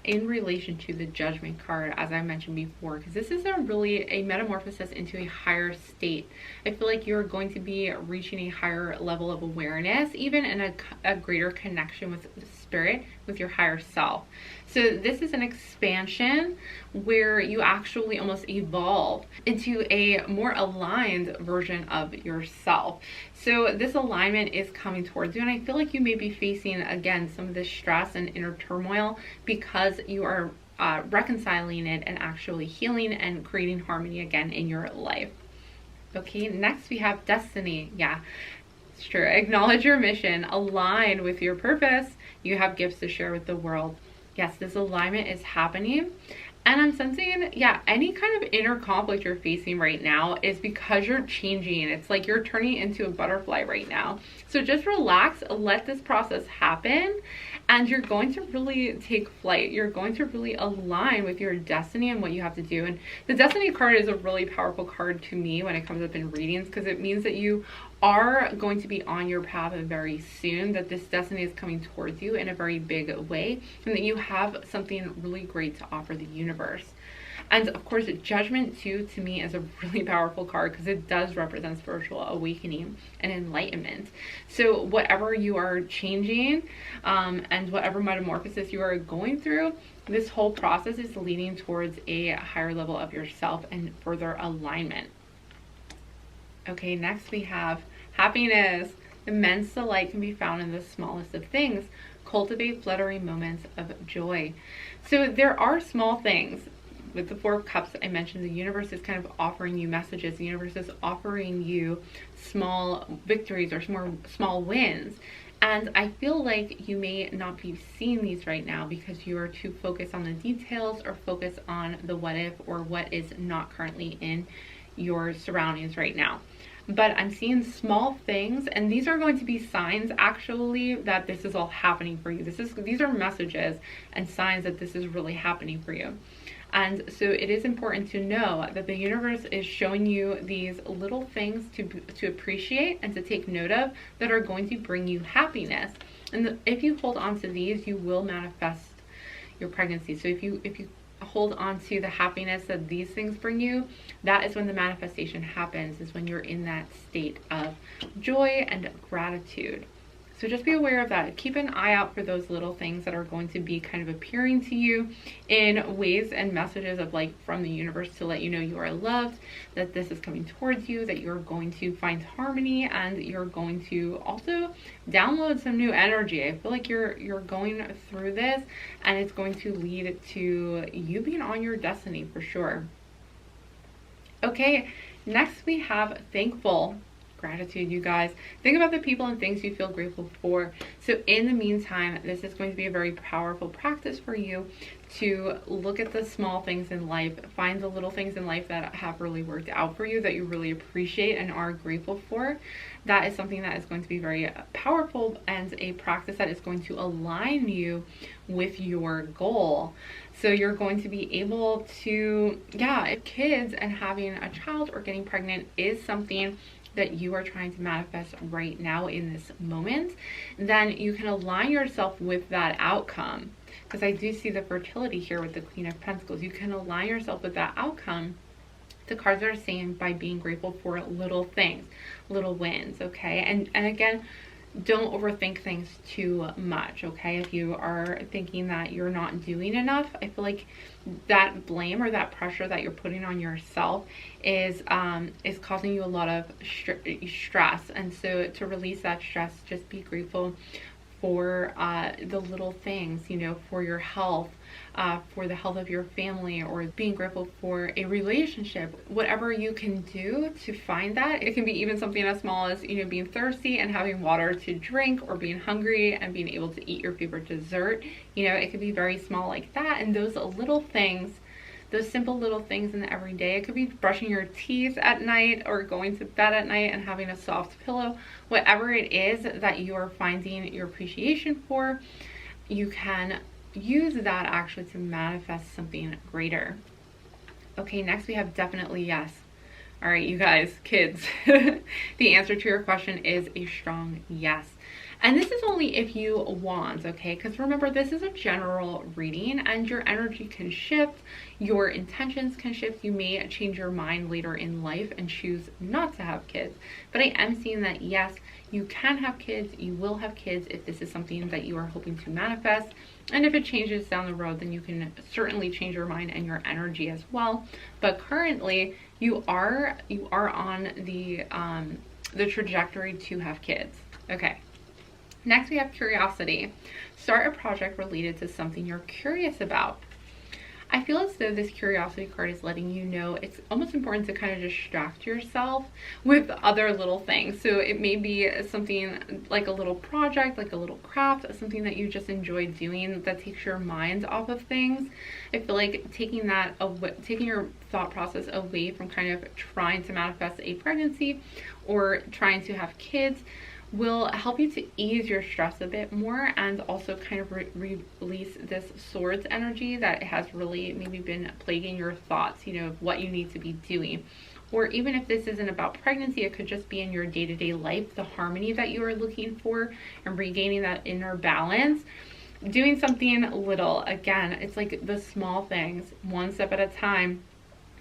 in relation to the Judgment card, as I mentioned before, because this is a metamorphosis into a higher state. I feel like you're going to be reaching a higher level of awareness, even in a greater connection with the spirit, with your higher self. So this is an expansion where you actually almost evolve into a more aligned version of yourself. So this alignment is coming towards you, and I feel like you may be facing, again, some of this stress and inner turmoil because you are reconciling it and actually healing and creating harmony again in your life. Okay, next we have Destiny. Yeah, it's true. Acknowledge your mission, align with your purpose. You have gifts to share with the world. Yes, this alignment is happening. And I'm sensing, yeah, any kind of inner conflict you're facing right now is because you're changing. It's like you're turning into a butterfly right now. So just relax, let this process happen, and you're going to really take flight. You're going to really align with your destiny and what you have to do. And the Destiny card is a really powerful card to me when it comes up in readings, because it means that you are going to be on your path very soon, that this destiny is coming towards you in a very big way, and that you have something really great to offer the universe. And of course, Judgment too, to me, is a really powerful card because it does represent spiritual awakening and enlightenment. So whatever you are changing and whatever metamorphosis you are going through, this whole process is leading towards a higher level of yourself and further alignment. Okay, next we have Happiness. Immense delight can be found in the smallest of things. Cultivate fluttering moments of joy. So there are small things. With the Four of Cups, I mentioned the universe is kind of offering you messages. The universe is offering you small victories or small wins. And I feel like you may not be seeing these right now because you are too focused on the details or focused on the what if or what is not currently in your surroundings right now. But I'm seeing small things, and these are going to be signs actually that this is all happening for you. These are messages and signs that this is really happening for you. And so it is important to know that the universe is showing you these little things to appreciate and to take note of that are going to bring you happiness. And if you hold on to these, you will manifest your pregnancy. So if you hold on to the happiness that these things bring you, that is when the manifestation happens, is when you're in that state of joy and gratitude. So just be aware of that. Keep an eye out for those little things that are going to be kind of appearing to you in ways and messages of like from the universe to let you know you are loved, that this is coming towards you, that you're going to find harmony, and you're going to also download some new energy. I feel like you're going through this, and it's going to lead to you being on your destiny for sure. Okay, next we have Thankful. gratitude, you guys. Think about the people and things you feel grateful for. So in the meantime, this is going to be a very powerful practice for you to look at the small things in life, find the little things in life that have really worked out for you, that you really appreciate and are grateful for. That is something that is going to be very powerful and a practice that is going to align you with your goal. So you're going to be able to, if kids and having a child or getting pregnant is something that you are trying to manifest right now in this moment, then you can align yourself with that outcome. Because I do see the fertility here with the Queen of Pentacles. You can align yourself with that outcome. The cards are saying by being grateful for little things, little wins, okay? And again, don't overthink things too much, okay? If you are thinking that you're not doing enough, I feel like that blame or that pressure that you're putting on yourself is causing you a lot of stress. And so to release that stress, just be grateful for the little things, you know, for your health, for the health of your family, or being grateful for a relationship. Whatever you can do to find that. It can be even something as small as, you know, being thirsty and having water to drink, or being hungry and being able to eat your favorite dessert. You know, it could be very small like that. And those little things, those simple little things in the everyday, it could be brushing your teeth at night or going to bed at night and having a soft pillow. Whatever it is that you are finding your appreciation for, you can use that actually to manifest something greater. Okay, next we have definitely yes. All right, you guys, kids, the answer to your question is a strong yes. And this is only if you want, okay? Because remember, this is a general reading and your energy can shift, your intentions can shift. You may change your mind later in life and choose not to have kids. But I am seeing that, yes, you can have kids, you will have kids if this is something that you are hoping to manifest. And if it changes down the road, then you can certainly change your mind and your energy as well. But currently, you are on the trajectory to have kids. Okay. Next, we have curiosity. Start a project related to something you're curious about. I feel as though this curiosity card is letting you know it's almost important to kind of distract yourself with other little things. So it may be something like a little project, like a little craft, something that you just enjoy doing that takes your mind off of things. I feel like taking your thought process away from kind of trying to manifest a pregnancy or trying to have kids will help you to ease your stress a bit more, and also kind of release this swords energy that has really maybe been plaguing your thoughts, you know, of what you need to be doing. Or even if this isn't about pregnancy, it could just be in your day-to-day life, the harmony that you are looking for and regaining that inner balance. Doing something little, again, it's like the small things, one step at a time.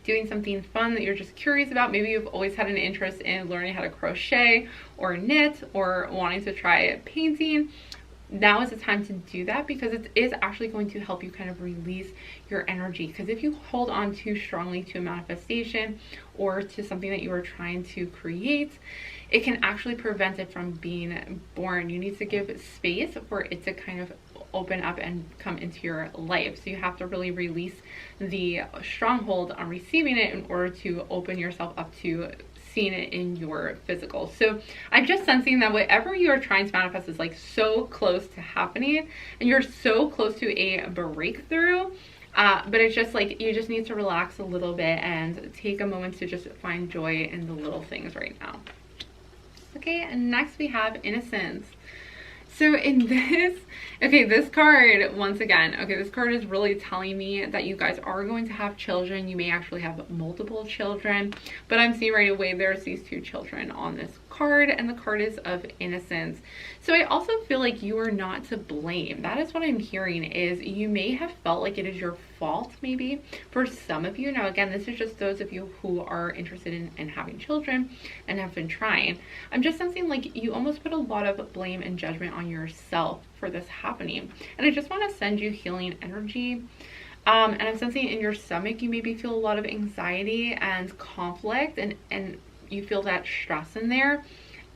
Doing something fun that you're just curious about. Maybe you've always had an interest in learning how to crochet or knit or wanting to try painting. Now is the time to do that, because it is actually going to help you kind of release your energy. Because if you hold on too strongly to a manifestation or to something that you are trying to create, it can actually prevent it from being born. You need to give space for it to kind of open up and come into your life. So you have to really release the stronghold on receiving it in order to open yourself up to seeing it in your physical. So I'm just sensing that whatever you are trying to manifest is like so close to happening, and you're so close to a breakthrough. But it's just like you just need to relax a little bit and take a moment to just find joy in the little things right now. Okay, and next we have innocence. So in this card, once again, this card is really telling me that you guys are going to have children. You may actually have multiple children, but I'm seeing right away there's these two children on this card, and the card is of innocence. So I also feel like you are not to blame. That is what I'm hearing, is you may have felt like it is your fault maybe for some of you. Now again, this is just those of you who are interested in having children and have been trying. I'm just sensing like you almost put a lot of blame and judgment on yourself for this happening, and I just want to send you healing energy. And I'm sensing in your stomach you maybe feel a lot of anxiety and conflict, and you feel that stress in there,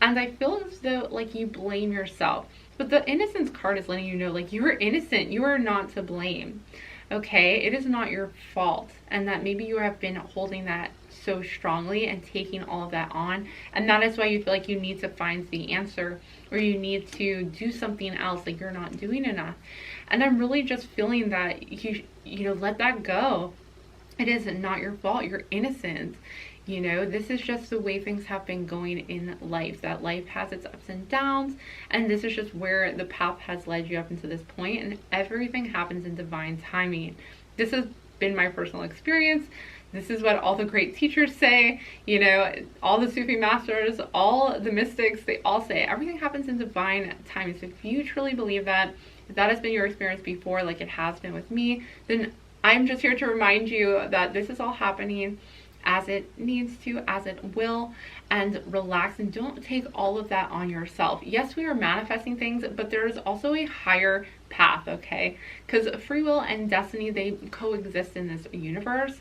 and I feel as though like you blame yourself. But the innocence card is letting you know like you are innocent, you are not to blame. Okay, it is not your fault, and that maybe you have been holding that so strongly and taking all of that on. And that is why you feel like you need to find the answer, or you need to do something else, like you're not doing enough. And I'm really just feeling that you know, let that go. It is not your fault. You're innocent. You know, this is just the way things have been going in life, that life has its ups and downs, and this is just where the path has led you up into this point, and everything happens in divine timing. This has been my personal experience. This is what all the great teachers say, you know, all the Sufi masters, all the mystics, they all say everything happens in divine timing. So if you truly believe that, if that has been your experience before, like it has been with me, then I'm just here to remind you that this is all happening as it needs to, as it will, and relax and don't take all of that on yourself. Yes, we are manifesting things, but there is also a higher path, okay? Because free will and destiny, they coexist in this universe.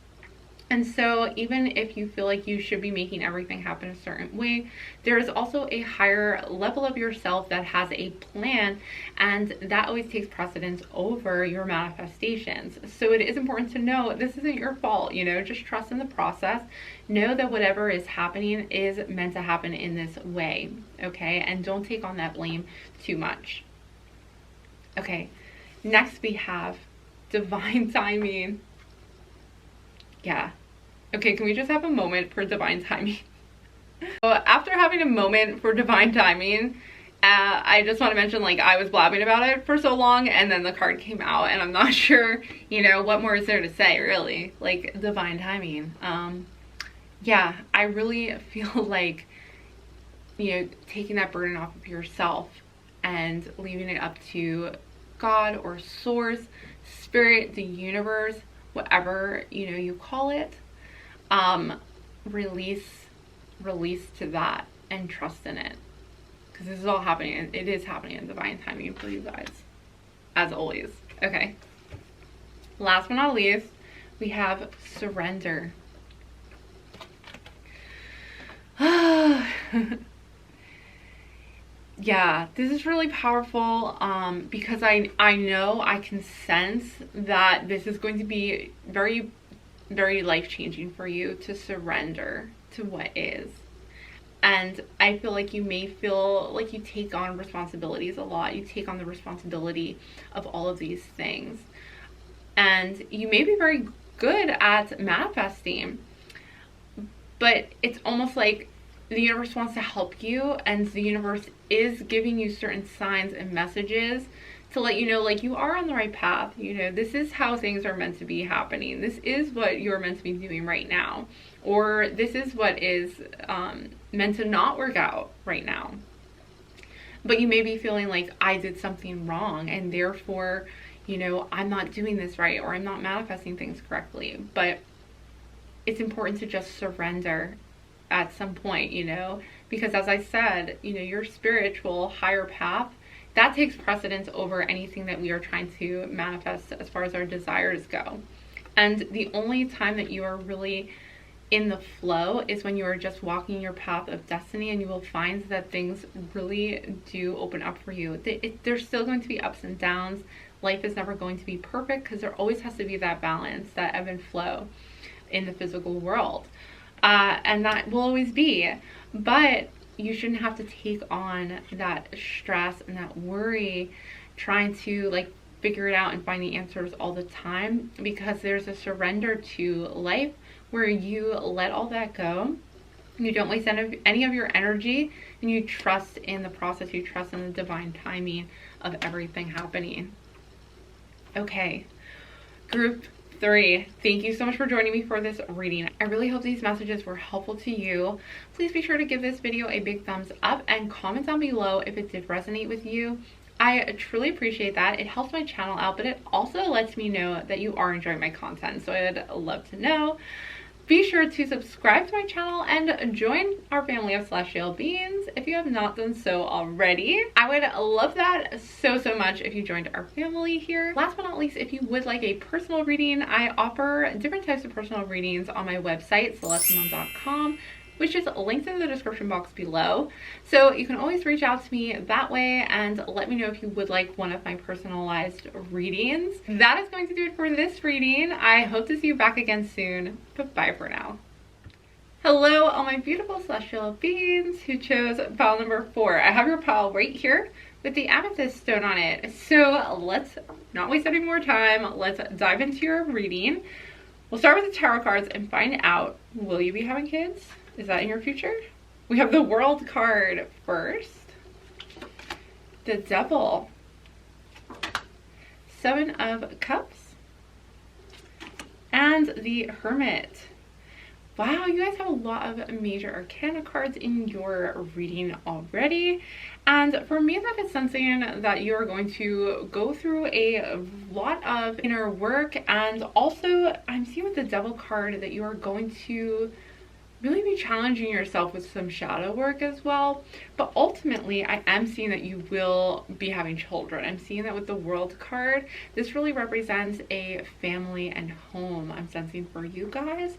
And so even if you feel like you should be making everything happen a certain way, there is also a higher level of yourself that has a plan, and that always takes precedence over your manifestations. So it is important to know this isn't your fault, you know, just trust in the process. Know that whatever is happening is meant to happen in this way, okay? And don't take on that blame too much. Okay, next we have divine timing. Yeah. Okay, can we just have a moment for divine timing? So after having a moment for divine timing, I just want to mention, like, I was blabbing about it for so long, and then the card came out, and I'm not sure, you know, what more is there to say, really. Like, divine timing. Yeah, I really feel like, you know, taking that burden off of yourself and leaving it up to God or source, spirit, the universe, whatever, you know, you call it. Release to that and trust in it, because this is all happening, and it is happening in divine timing for you guys, as always. Okay, last but not least, we have surrender. Yeah, this is really powerful, because I know, I can sense that this is going to be very, very life-changing for you to surrender to what is. And I feel like you may feel like you take on responsibilities a lot. You take on the responsibility of all of these things. And you may be very good at manifesting, but it's almost like the universe wants to help you, and the universe is giving you certain signs and messages to let you know, like, you are on the right path. You know, this is how things are meant to be happening. This is what you're meant to be doing right now. Or this is what is meant to not work out right now. But you may be feeling like, I did something wrong, and therefore, you know, I'm not doing this right, or I'm not manifesting things correctly. But it's important to just surrender at some point, you know, because as I said, you know, your spiritual higher path, that takes precedence over anything that we are trying to manifest as far as our desires go. And the only time that you are really in the flow is when you are just walking your path of destiny, and you will find that things really do open up for you. There's still going to be ups and downs. Life is never going to be perfect, because there always has to be that balance, that ebb and flow in the physical world. And that will always be, but you shouldn't have to take on that stress and that worry trying to, like, figure it out and find the answers all the time, because there's a surrender to life where you let all that go. You don't waste any of your energy, and you trust in the process. You trust in the divine timing of everything happening. Okay, group 3, thank you so much for joining me for this reading. I really hope these messages were helpful to you. Please be sure to give this video a big thumbs up and comment down below if it did resonate with you. I truly appreciate that. It helps my channel out, but it also lets me know that you are enjoying my content, so I'd love to know. Be sure to subscribe to my channel and join our family of celestial beings if you have not done so already. I would love that so much if you joined our family here. Last but not least, if you would like a personal reading, I offer different types of personal readings on my website, celestimon.com, which is linked in the description box below. So you can always reach out to me that way and let me know if you would like one of my personalized readings. That is going to do it for this reading. I hope to see you back again soon, but bye for now. Hello, all my beautiful celestial beings who chose pile number 4. I have your pile right here with the amethyst stone on it. So let's not waste any more time. Let's dive into your reading. We'll start with the tarot cards and find out, will you be having kids? Is that in your future? We have the World card first. The Devil. 7 of Cups. And the Hermit. Wow, you guys have a lot of major arcana cards in your reading already. And for me, that is something that you're going to go through a lot of inner work. And also, I'm seeing with the Devil card that you are going to really be challenging yourself with some shadow work as well. But ultimately, I am seeing that you will be having children. I'm seeing that with the World card. This really represents a family and home, I'm sensing, for you guys.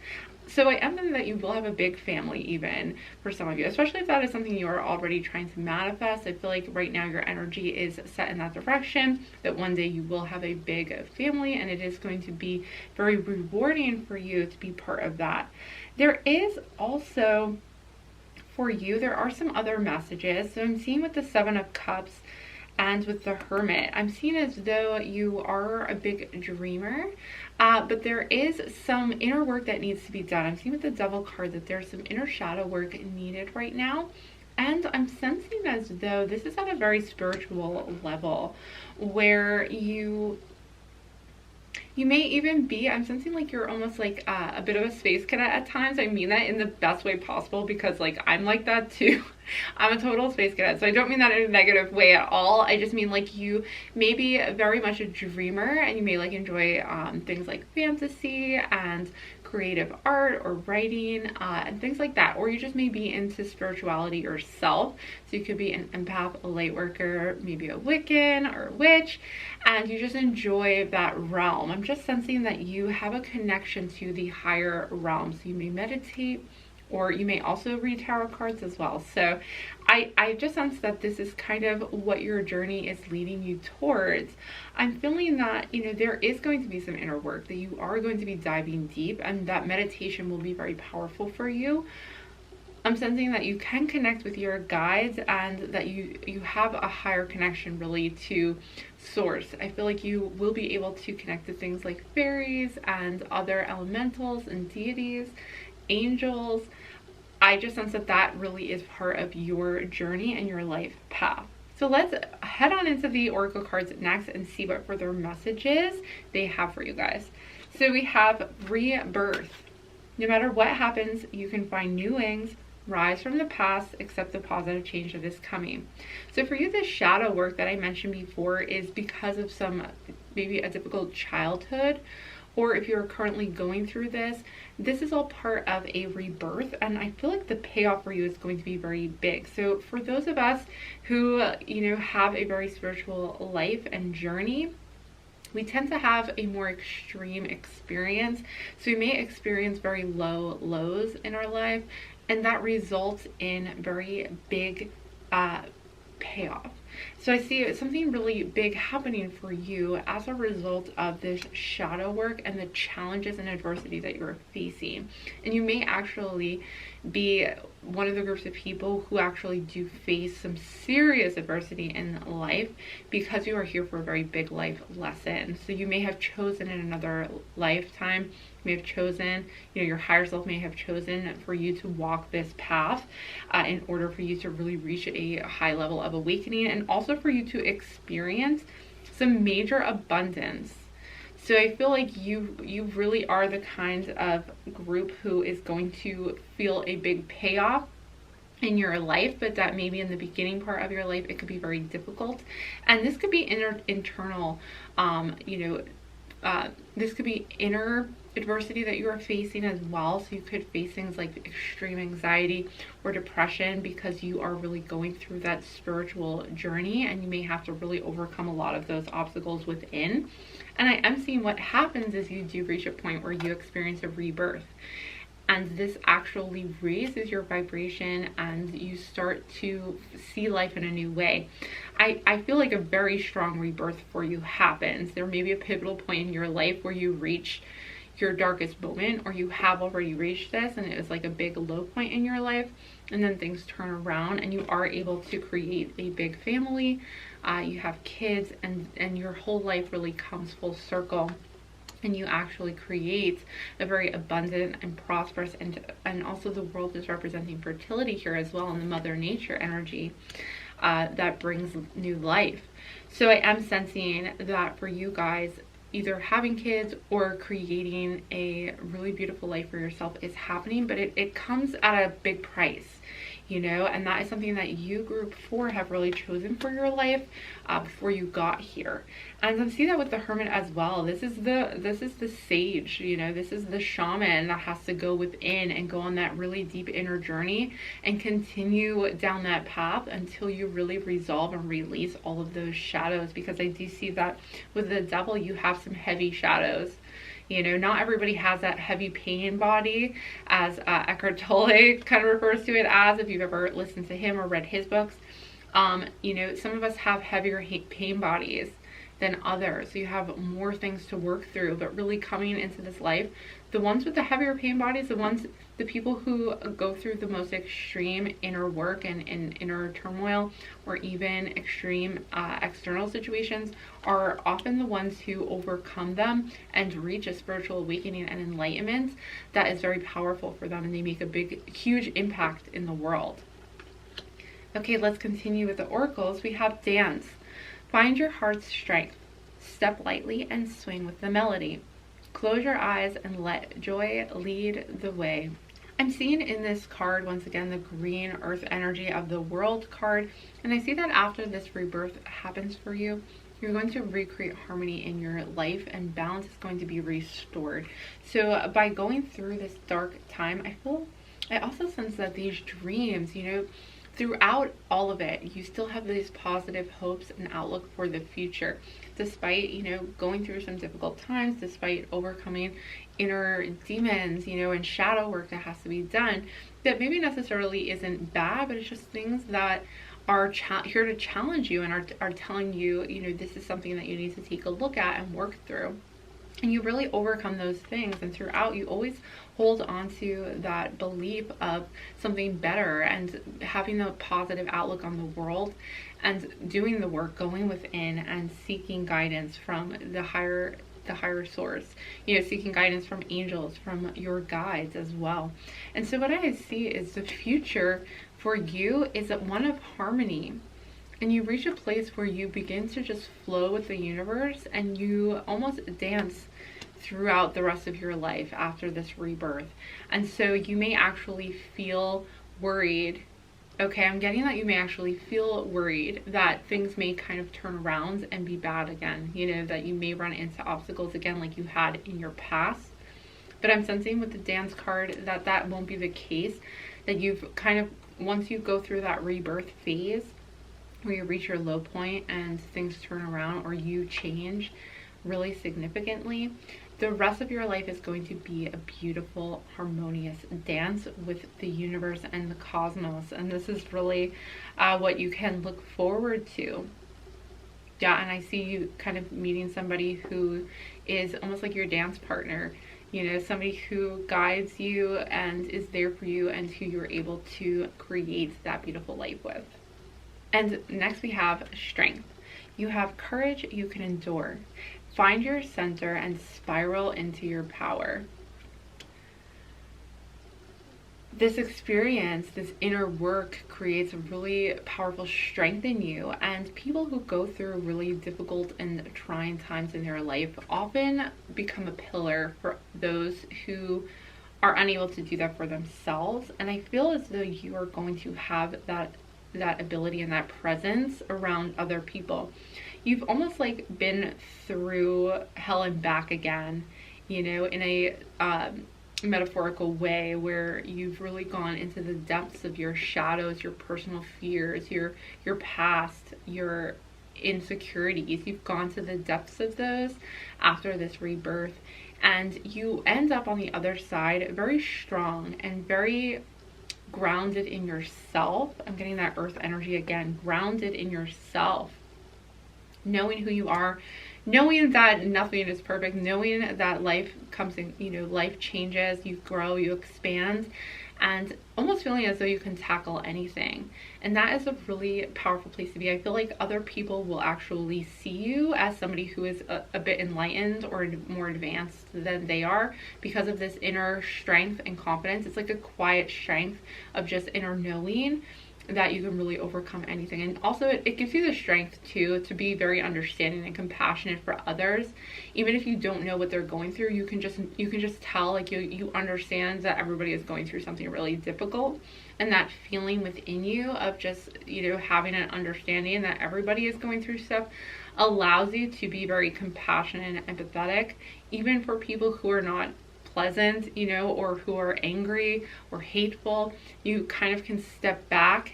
So I am thinking that you will have a big family, even for some of you, especially if that is something you are already trying to manifest. I feel like right now your energy is set in that direction, that one day you will have a big family, and it is going to be very rewarding for you to be part of that. There is also, for you, there are some other messages. So I'm seeing with the 7 of Cups and with the Hermit, I'm seeing as though you are a big dreamer, but there is some inner work that needs to be done. I'm seeing with the Devil card that there's some inner shadow work needed right now. And I'm sensing as though this is at a very spiritual level where you may even be, I'm sensing like you're almost like a bit of a space cadet at times. I mean that in the best way possible, because like I'm like that too. I'm a total space cadet, so I don't mean that in a negative way at all. I just mean like you may be very much a dreamer, and you may like enjoy things like fantasy and creative art or writing and things like that, or you just may be into spirituality yourself. So you could be an empath, a light worker, maybe a Wiccan or a witch, and you just enjoy that realm. I'm just sensing that you have a connection to the higher realm. So you may meditate, or you may also read tarot cards as well. So I just sense that this is kind of what your journey is leading you towards. I'm feeling that, you know, there is going to be some inner work, that you are going to be diving deep, and that meditation will be very powerful for you. I'm sensing that you can connect with your guides, and that you have a higher connection really to source. I feel like you will be able to connect to things like fairies and other elementals and deities, angels. I just sense that that really is part of your journey and your life path. So let's head on into the Oracle cards next and see what further messages they have for you guys. So we have rebirth. No matter what happens, you can find new wings, rise from the past, accept the positive change that is coming. So for you, this shadow work that I mentioned before is because of some, maybe a difficult childhood, or if you're currently going through this, this is all part of a rebirth, and I feel like the payoff for you is going to be very big. So for those of us who, you know, have a very spiritual life and journey, we tend to have a more extreme experience. So we may experience very low lows in our life, and that results in very big payoff. So I see something really big happening for you as a result of this shadow work and the challenges and adversity that you're facing. And you may actually be one of the groups of people who actually do face some serious adversity in life, because you are here for a very big life lesson. So you may have chosen in another lifetime, you may have chosen, you know, your higher self may have chosen for you to walk this path in order for you to really reach a high level of awakening, and also for you to experience some major abundance. So I feel like you really are the kind of group who is going to feel a big payoff in your life, but that maybe in the beginning part of your life it could be very difficult, and this could be internal, this could be inner adversity that you are facing as well. So you could face things like extreme anxiety or depression because you are really going through that spiritual journey, and you may have to really overcome a lot of those obstacles within. And I am seeing what happens is you do reach a point where you experience a rebirth, and this actually raises your vibration and you start to see life in a new way. I feel like a very strong rebirth for you happens. There may be a pivotal point in your life where you reach your darkest moment, or you have already reached this and it was like a big low point in your life, and then things turn around and you are able to create a big family, you have kids, and your whole life really comes full circle, and you actually create a very abundant and prosperous, and also the world is representing fertility here as well, and the mother nature energy that brings new life. So I am sensing that for you guys, either having kids or creating a really beautiful life for yourself is happening, but it comes at a big price, you know, and that is something that you, group 4, have really chosen for your life before you got here. And I see that with the Hermit as well. This is the sage, you know, this is the shaman that has to go within and go on that really deep inner journey and continue down that path until you really resolve and release all of those shadows, because I do see that with the Devil, you have some heavy shadows. You know, not everybody has that heavy pain body, as Eckhart Tolle kind of refers to it as, if you've ever listened to him or read his books. You know, some of us have heavier pain bodies than others, so you have more things to work through. But really coming into this life, the ones with the heavier pain bodies, the people who go through the most extreme inner work and inner turmoil, or even extreme external situations, are often the ones who overcome them and reach a spiritual awakening and enlightenment that is very powerful for them, and they make a huge impact in the world. Okay, let's continue with the oracles. We have dance. Find your heart's strength. Step lightly and swing with the melody. Close your eyes and let joy lead the way. I'm seeing in this card, once again, the green earth energy of the World card. And I see that after this rebirth happens for you, you're going to recreate harmony in your life, and balance is going to be restored. So by going through this dark time, I also sense that these dreams, you know, throughout all of it, you still have these positive hopes and outlook for the future, despite, you know, going through some difficult times, despite overcoming inner demons, you know, and shadow work that has to be done, that maybe necessarily isn't bad, but it's just things that are here to challenge you, and are telling you, you know, this is something that you need to take a look at and work through. And you really overcome those things, and throughout you always hold on to that belief of something better, and having a positive outlook on the world, and doing the work, going within and seeking guidance from the higher source, you know, seeking guidance from angels, from your guides as well. And so what I see is the future for you is one of harmony. And you reach a place where you begin to just flow with the universe, and you almost dance throughout the rest of your life after this rebirth. And so you may actually feel worried. Okay, I'm getting that you may actually feel worried that things may kind of turn around and be bad again. You know, that you may run into obstacles again like you had in your past. But I'm sensing with the dance card that that won't be the case. That you've kind of, once you go through that rebirth phase, where you reach your low point and things turn around, or you change really significantly, the rest of your life is going to be a beautiful, harmonious dance with the universe and the cosmos. And this is really what you can look forward to. Yeah, and I see you kind of meeting somebody who is almost like your dance partner, you know, somebody who guides you and is there for you, and who you're able to create that beautiful life with. And next we have strength. You have courage you can endure. Find your center and spiral into your power. This experience, this inner work, creates a really powerful strength in you. And people who go through really difficult and trying times in their life often become a pillar for those who are unable to do that for themselves. And I feel as though you are going to have that ability and that presence around other people. You've almost like been through hell and back again, you know, in a metaphorical way, where you've really gone into the depths of your shadows, your personal fears, your past, your insecurities. You've gone to the depths of those after this rebirth, and you end up on the other side very strong and very grounded in yourself. I'm getting that earth energy again, grounded in yourself, knowing who you are, knowing that nothing is perfect, knowing that life comes in, life changes, you grow, you expand, and almost feeling as though you can tackle anything. And that is a really powerful place to be. I feel like other people will actually see you as somebody who is a bit enlightened or more advanced than they are because of this inner strength and confidence. It's like a quiet strength of just inner knowing that you can really overcome anything. And also it gives you the strength too to be very understanding and compassionate for others. Even if you don't know what they're going through, you can just tell, like, you understand that everybody is going through something really difficult, and that feeling within you of just having an understanding that everybody is going through stuff allows you to be very compassionate and empathetic, even for people who are not pleasant, or who are angry or hateful. You kind of can step back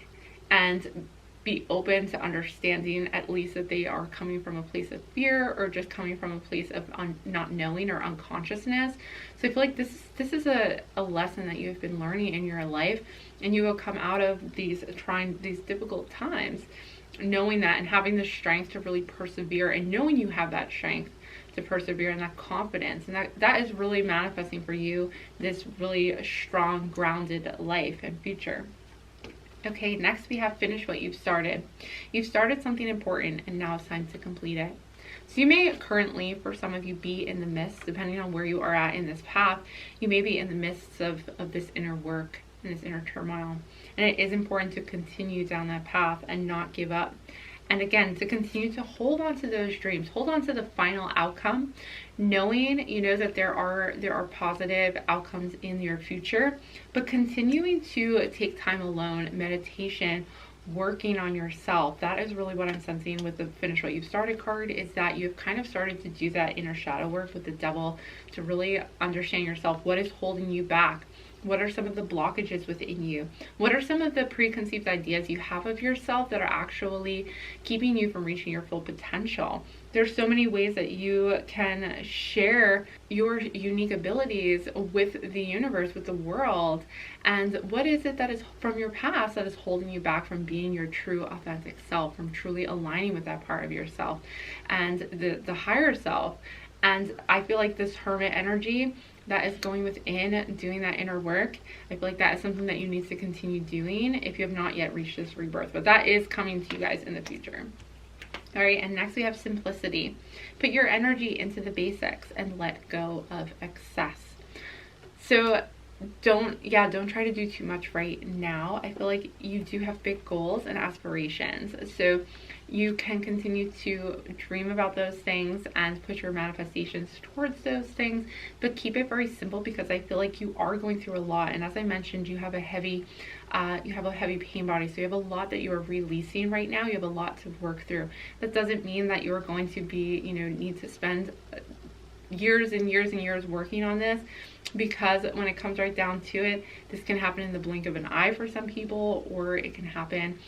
and be open to understanding at least that they are coming from a place of fear or just coming from a place of not knowing or unconsciousness. So I feel like this is a lesson that you've been learning in your life, and you will come out of these difficult times knowing that and having the strength to really persevere, and knowing you have that strength to persevere and that confidence, and that is really manifesting for you this really strong, grounded life and future. Okay, next we have finish what you've started. You've started something important, and now it's time to complete it. So you may currently, for some of you, be in the midst, depending on where you are at in this path, you may be in the midst of this inner work and this inner turmoil. And it is important to continue down that path and not give up. And again, to continue to hold on to those dreams, hold on to the final outcome, knowing, that there are positive outcomes in your future, but continuing to take time alone, meditation, working on yourself. That is really what I'm sensing with the finish what you've started card, is that you've kind of started to do that inner shadow work with the devil to really understand yourself. What is holding you back? What are some of the blockages within you? What are some of the preconceived ideas you have of yourself that are actually keeping you from reaching your full potential? There's so many ways that you can share your unique abilities with the universe, with the world. And what is it that is from your past that is holding you back from being your true authentic self, from truly aligning with that part of yourself and the higher self? And I feel like this hermit energy that is going within, doing that inner work, I feel like that is something that you need to continue doing if you have not yet reached this rebirth, but that is coming to you guys in the future. All right, and next we have simplicity. Put your energy into the basics and let go of excess. So don't try to do too much right now. I feel like you do have big goals and aspirations, so you can continue to dream about those things and put your manifestations towards those things, but keep it very simple, because I feel like you are going through a lot. And as I mentioned, you have a heavy pain body, so you have a lot that you are releasing right now. You have a lot to work through. That doesn't mean that you're going to be, need to spend years and years and years working on this, because when it comes right down to it, this can happen in the blink of an eye for some people, or it can happen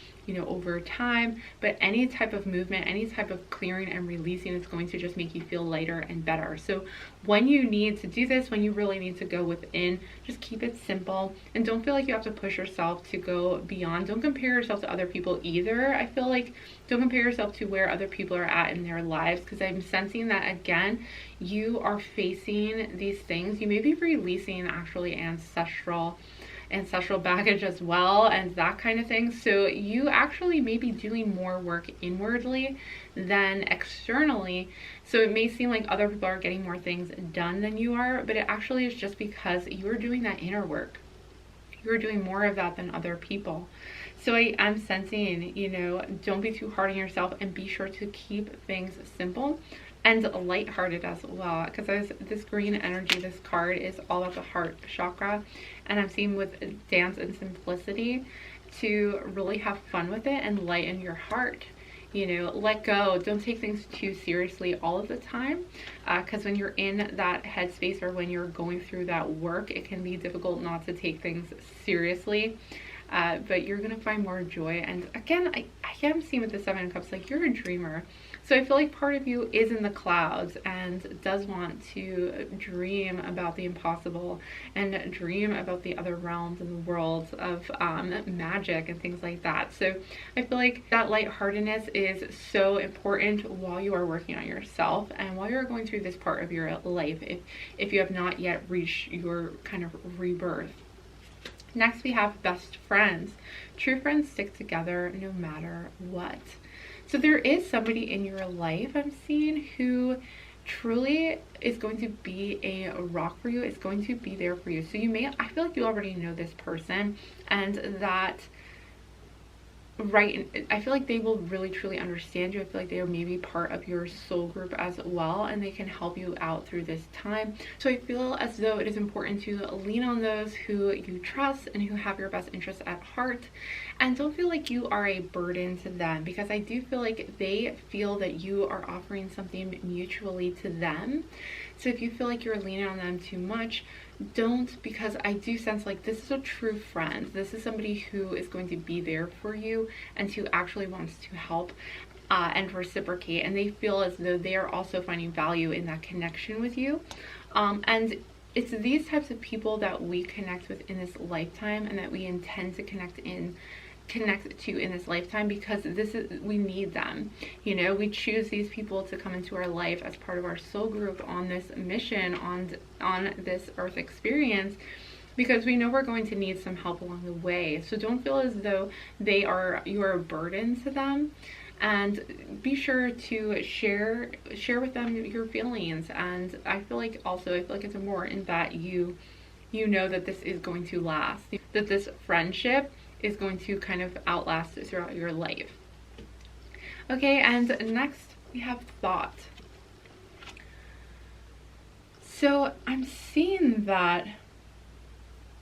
over time. But any type of movement, any type of clearing and releasing is going to just make you feel lighter and better. So when you need to do this, when you really need to go within, just keep it simple, and don't feel like you have to push yourself to go beyond. Don't compare yourself to other people either. I feel like don't compare yourself to where other people are at in their lives, because I'm sensing that, again, you are facing these things. You may be releasing actually ancestral baggage as well, and that kind of thing. So you actually may be doing more work inwardly than externally. So it may seem like other people are getting more things done than you are, but it actually is just because you're doing that inner work. You're doing more of that than other people. So I'm sensing, don't be too hard on yourself, and be sure to keep things simple and lighthearted as well, because this green energy, this card is all about the heart chakra, and I'm seeing with dance and simplicity to really have fun with it and lighten your heart. Let go. Don't take things too seriously all of the time, because when you're in that headspace or when you're going through that work, it can be difficult not to take things seriously. But you're gonna find more joy. And again, I am seeing with the Seven of Cups, like, you're a dreamer. So I feel like part of you is in the clouds and does want to dream about the impossible and dream about the other realms and the worlds of magic and things like that. So I feel like that lightheartedness is so important while you are working on yourself and while you're going through this part of your life, if you have not yet reached your kind of rebirth. Next, we have best friends. True friends stick together no matter what. So there is somebody in your life I'm seeing who truly is going to be a rock for you. It's going to be there for you. So I feel like you already know this person, and that I feel like they will really truly understand you. I feel like they are maybe part of your soul group as well, and they can help you out through this time. So I feel as though it is important to lean on those who you trust and who have your best interests at heart, and don't feel like you are a burden to them, because I do feel like they feel that you are offering something mutually to them. So if you feel like you're leaning on them too much, don't, because I do sense like this is a true friend. This is somebody who is going to be there for you and who actually wants to help and reciprocate, and they feel as though they are also finding value in that connection with you. And it's these types of people that we connect with in this lifetime, and that we intend to connect to in this lifetime, because we need them. You know, we choose these people to come into our life as part of our soul group on this mission, on this earth experience, because we know we're going to need some help along the way. So don't feel as though you are a burden to them, and be sure to share with them your feelings. And I feel like it's important that you know that this is going to last, that this friendship is going to kind of outlast throughout your life. Okay, and next we have thought. So I'm seeing that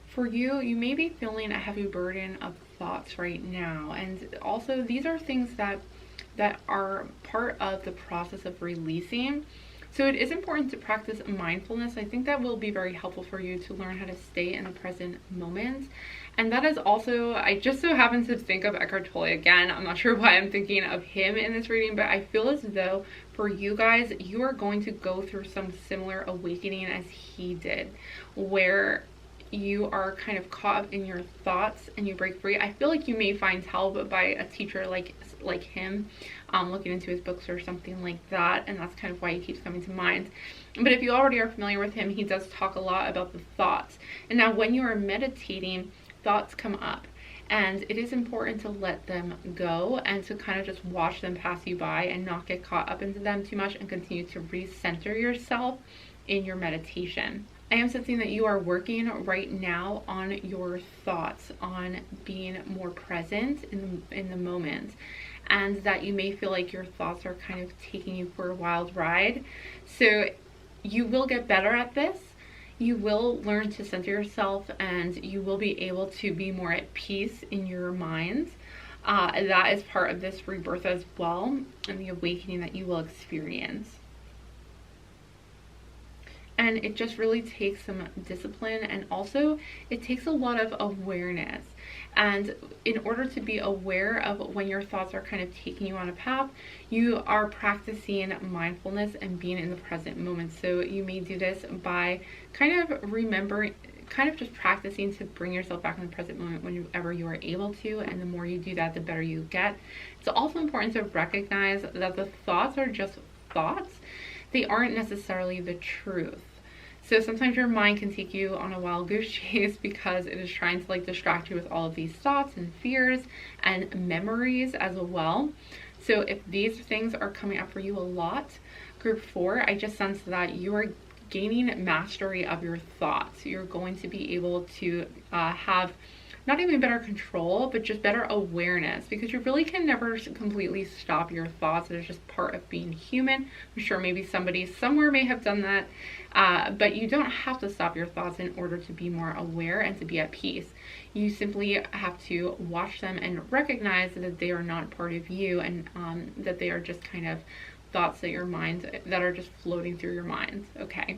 for you, you may be feeling a heavy burden of thoughts right now, and also these are things that are part of the process of releasing. So it is important to practice mindfulness. I think that will be very helpful for you to learn how to stay in the present moment. And that is also, I just so happen to think of Eckhart Tolle again. I'm not sure why I'm thinking of him in this reading, but I feel as though for you guys, you are going to go through some similar awakening as he did, where you are kind of caught up in your thoughts and you break free. I feel like you may find help by a teacher like him, looking into his books or something like that, and that's kind of why he keeps coming to mind. But if you already are familiar with him, he does talk a lot about the thoughts. And now when you are meditating, thoughts come up, and it is important to let them go and to kind of just watch them pass you by and not get caught up into them too much, and continue to recenter yourself in your meditation. I am sensing that you are working right now on your thoughts, on being more present in the moment, and that you may feel like your thoughts are kind of taking you for a wild ride. So you will get better at this. You will learn to center yourself, and you will be able to be more at peace in your mind. That is part of this rebirth as well, and the awakening that you will experience. And it just really takes some discipline, and also it takes a lot of awareness. And in order to be aware of when your thoughts are kind of taking you on a path, you are practicing mindfulness and being in the present moment. So you may do this by kind of just practicing to bring yourself back in the present moment whenever you are able to. And the more you do that, the better you get. It's also important to recognize that the thoughts are just thoughts. They aren't necessarily the truth. So sometimes your mind can take you on a wild goose chase because it is trying to distract you with all of these thoughts and fears and memories as well. So if these things are coming up for you a lot, group 4, I just sense that you are gaining mastery of your thoughts. You're going to be able to have not even better control, but just better awareness, because you really can never completely stop your thoughts. It is just part of being human. I'm sure maybe somebody somewhere may have done that, but you don't have to stop your thoughts in order to be more aware and to be at peace. You simply have to watch them and recognize that they are not part of you, and that they are just kind of thoughts that that are just floating through your mind. Okay.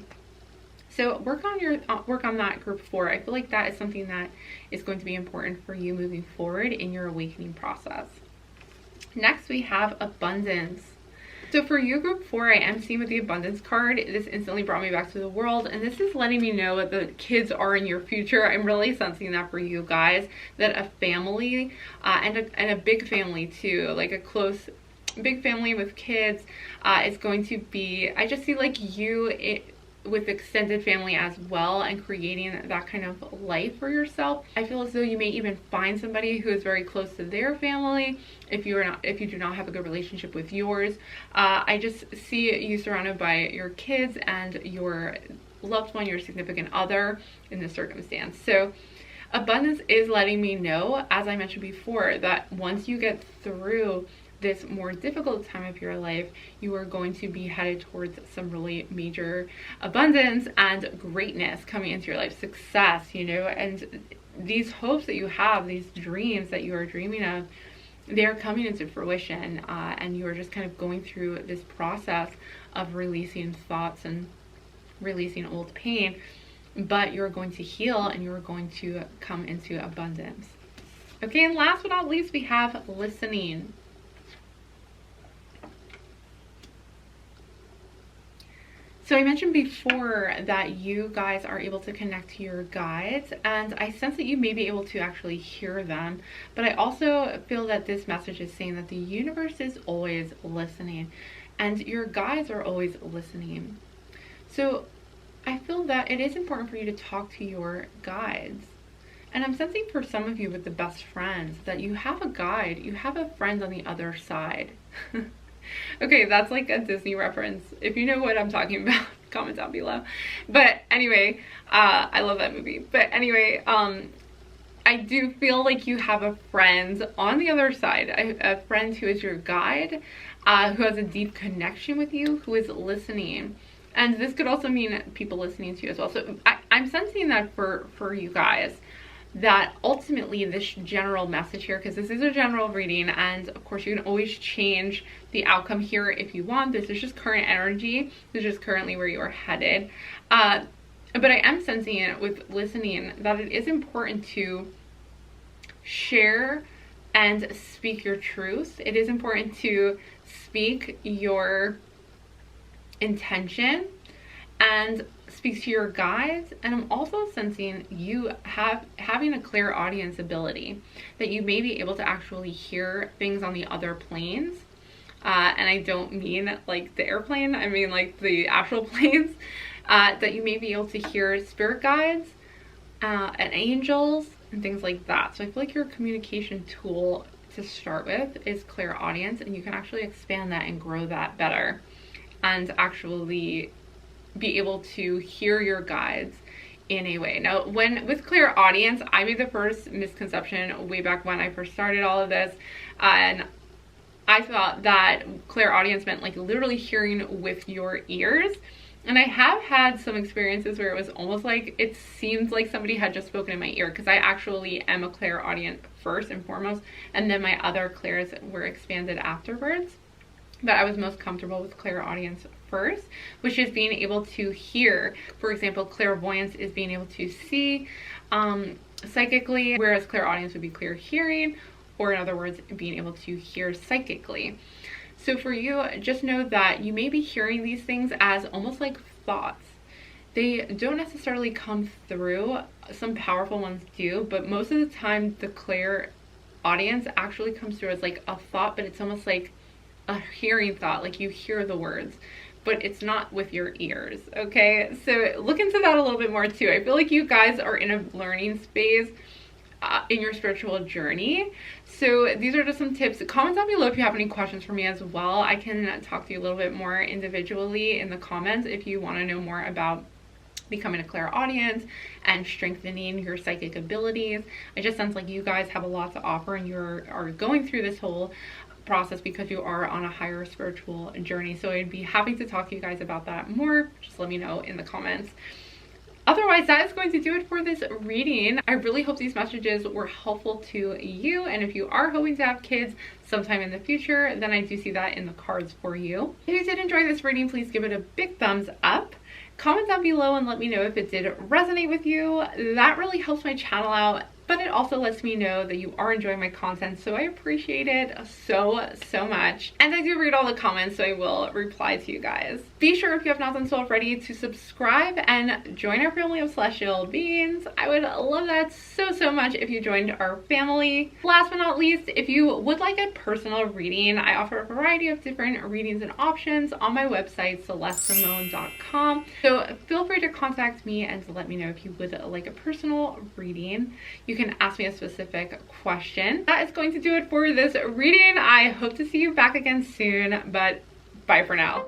So work on that, group 4. I feel like that is something that is going to be important for you moving forward in your awakening process. Next, we have abundance. So for you, group 4, I am seeing with the abundance card, this instantly brought me back to the world, and this is letting me know that the kids are in your future. I'm really sensing that for you guys, that a family and a big family too, like a close big family with kids is going to be, I just see like you with extended family as well, and creating that kind of life for yourself. I feel as though you may even find somebody who is very close to their family if you do not have a good relationship with yours. I just see you surrounded by your kids and your loved one, your significant other in this circumstance. So abundance is letting me know, as I mentioned before, that once you get through this more difficult time of your life, you are going to be headed towards some really major abundance and greatness coming into your life, success, you know, and these hopes that you have, these dreams that you are dreaming of, they are coming into fruition, and you are just kind of going through this process of releasing thoughts and releasing old pain, but you're going to heal and you're going to come into abundance. Okay, and last but not least, we have listening. So I mentioned before that you guys are able to connect to your guides, and I sense that you may be able to actually hear them, but I also feel that this message is saying that the universe is always listening and your guides are always listening. So I feel that it is important for you to talk to your guides. And I'm sensing for some of you with the best friends that you have a guide, you have a friend on the other side. Okay, that's like a Disney reference. If you know what I'm talking about, comment down below. But anyway, I love that movie. But anyway, I do feel like you have a friend on the other side, a friend who is your guide, who has a deep connection with you, who is listening. And this could also mean people listening to you as well. So I'm sensing that for you guys, that ultimately this general message here, because this is a general reading, and of course you can always change the outcome here if you want. This is just current energy. This is just currently where you are headed. But I am sensing it with listening that it is important to share and speak your truth. It is important to speak your intention and speak to your guides. And I'm also sensing you having a clear audience ability, that you may be able to actually hear things on the other planes. And I don't mean like the airplane, I mean like the actual planes, that you may be able to hear spirit guides and angels and things like that. So I feel like your communication tool to start with is clear audience, and you can actually expand that and grow that better and actually be able to hear your guides in a way. Now, with clear audience, I made the first misconception way back when I first started all of this, and I thought that clear audience meant like literally hearing with your ears. And I have had some experiences where it was almost like it seemed like somebody had just spoken in my ear, because I actually am a clairaudient first and foremost, and then my other clairs were expanded afterwards. But I was most comfortable with clairaudience first, which is being able to hear. For example, clairvoyance is being able to see psychically, whereas clairaudience would be clear hearing, or in other words, being able to hear psychically. So for you, just know that you may be hearing these things as almost like thoughts. They don't necessarily come through. Some powerful ones do, but most of the time the clairaudience actually comes through as like a thought, but it's almost like a hearing thought, like you hear the words, but it's not with your ears. Okay, so look into that a little bit more too. I feel like you guys are in a learning phase in your spiritual journey. So these are just some tips. Comment down below if you have any questions for me as well. I can talk to you a little bit more individually in the comments if you want to know more about becoming a clairaudient and strengthening your psychic abilities. I just sense like you guys have a lot to offer, and you are going through this whole process because you are on a higher spiritual journey. So I'd be happy to talk to you guys about that more. Just let me know in the comments. Otherwise, that is going to do it for this reading. I really hope these messages were helpful to you, and if you are hoping to have kids sometime in the future, then I do see that in the cards for you. If you did enjoy this reading, please give it a big thumbs up. Comment down below and let me know if it did resonate with you. That really helps my channel out but it also lets me know that you are enjoying my content, so I appreciate it so much. And I do read all the comments, so I will reply to you guys. Be sure, if you have not done so already, to subscribe and join our family of celestial beings. I would love that so much if you joined our family. Last but not least, if you would like a personal reading, I offer a variety of different readings and options on my website, celestesimone.com. So feel free to contact me and to let me know if you would like a personal reading. You can ask me a specific question. That is going to do it for this reading. I hope to see you back again soon, but bye for now.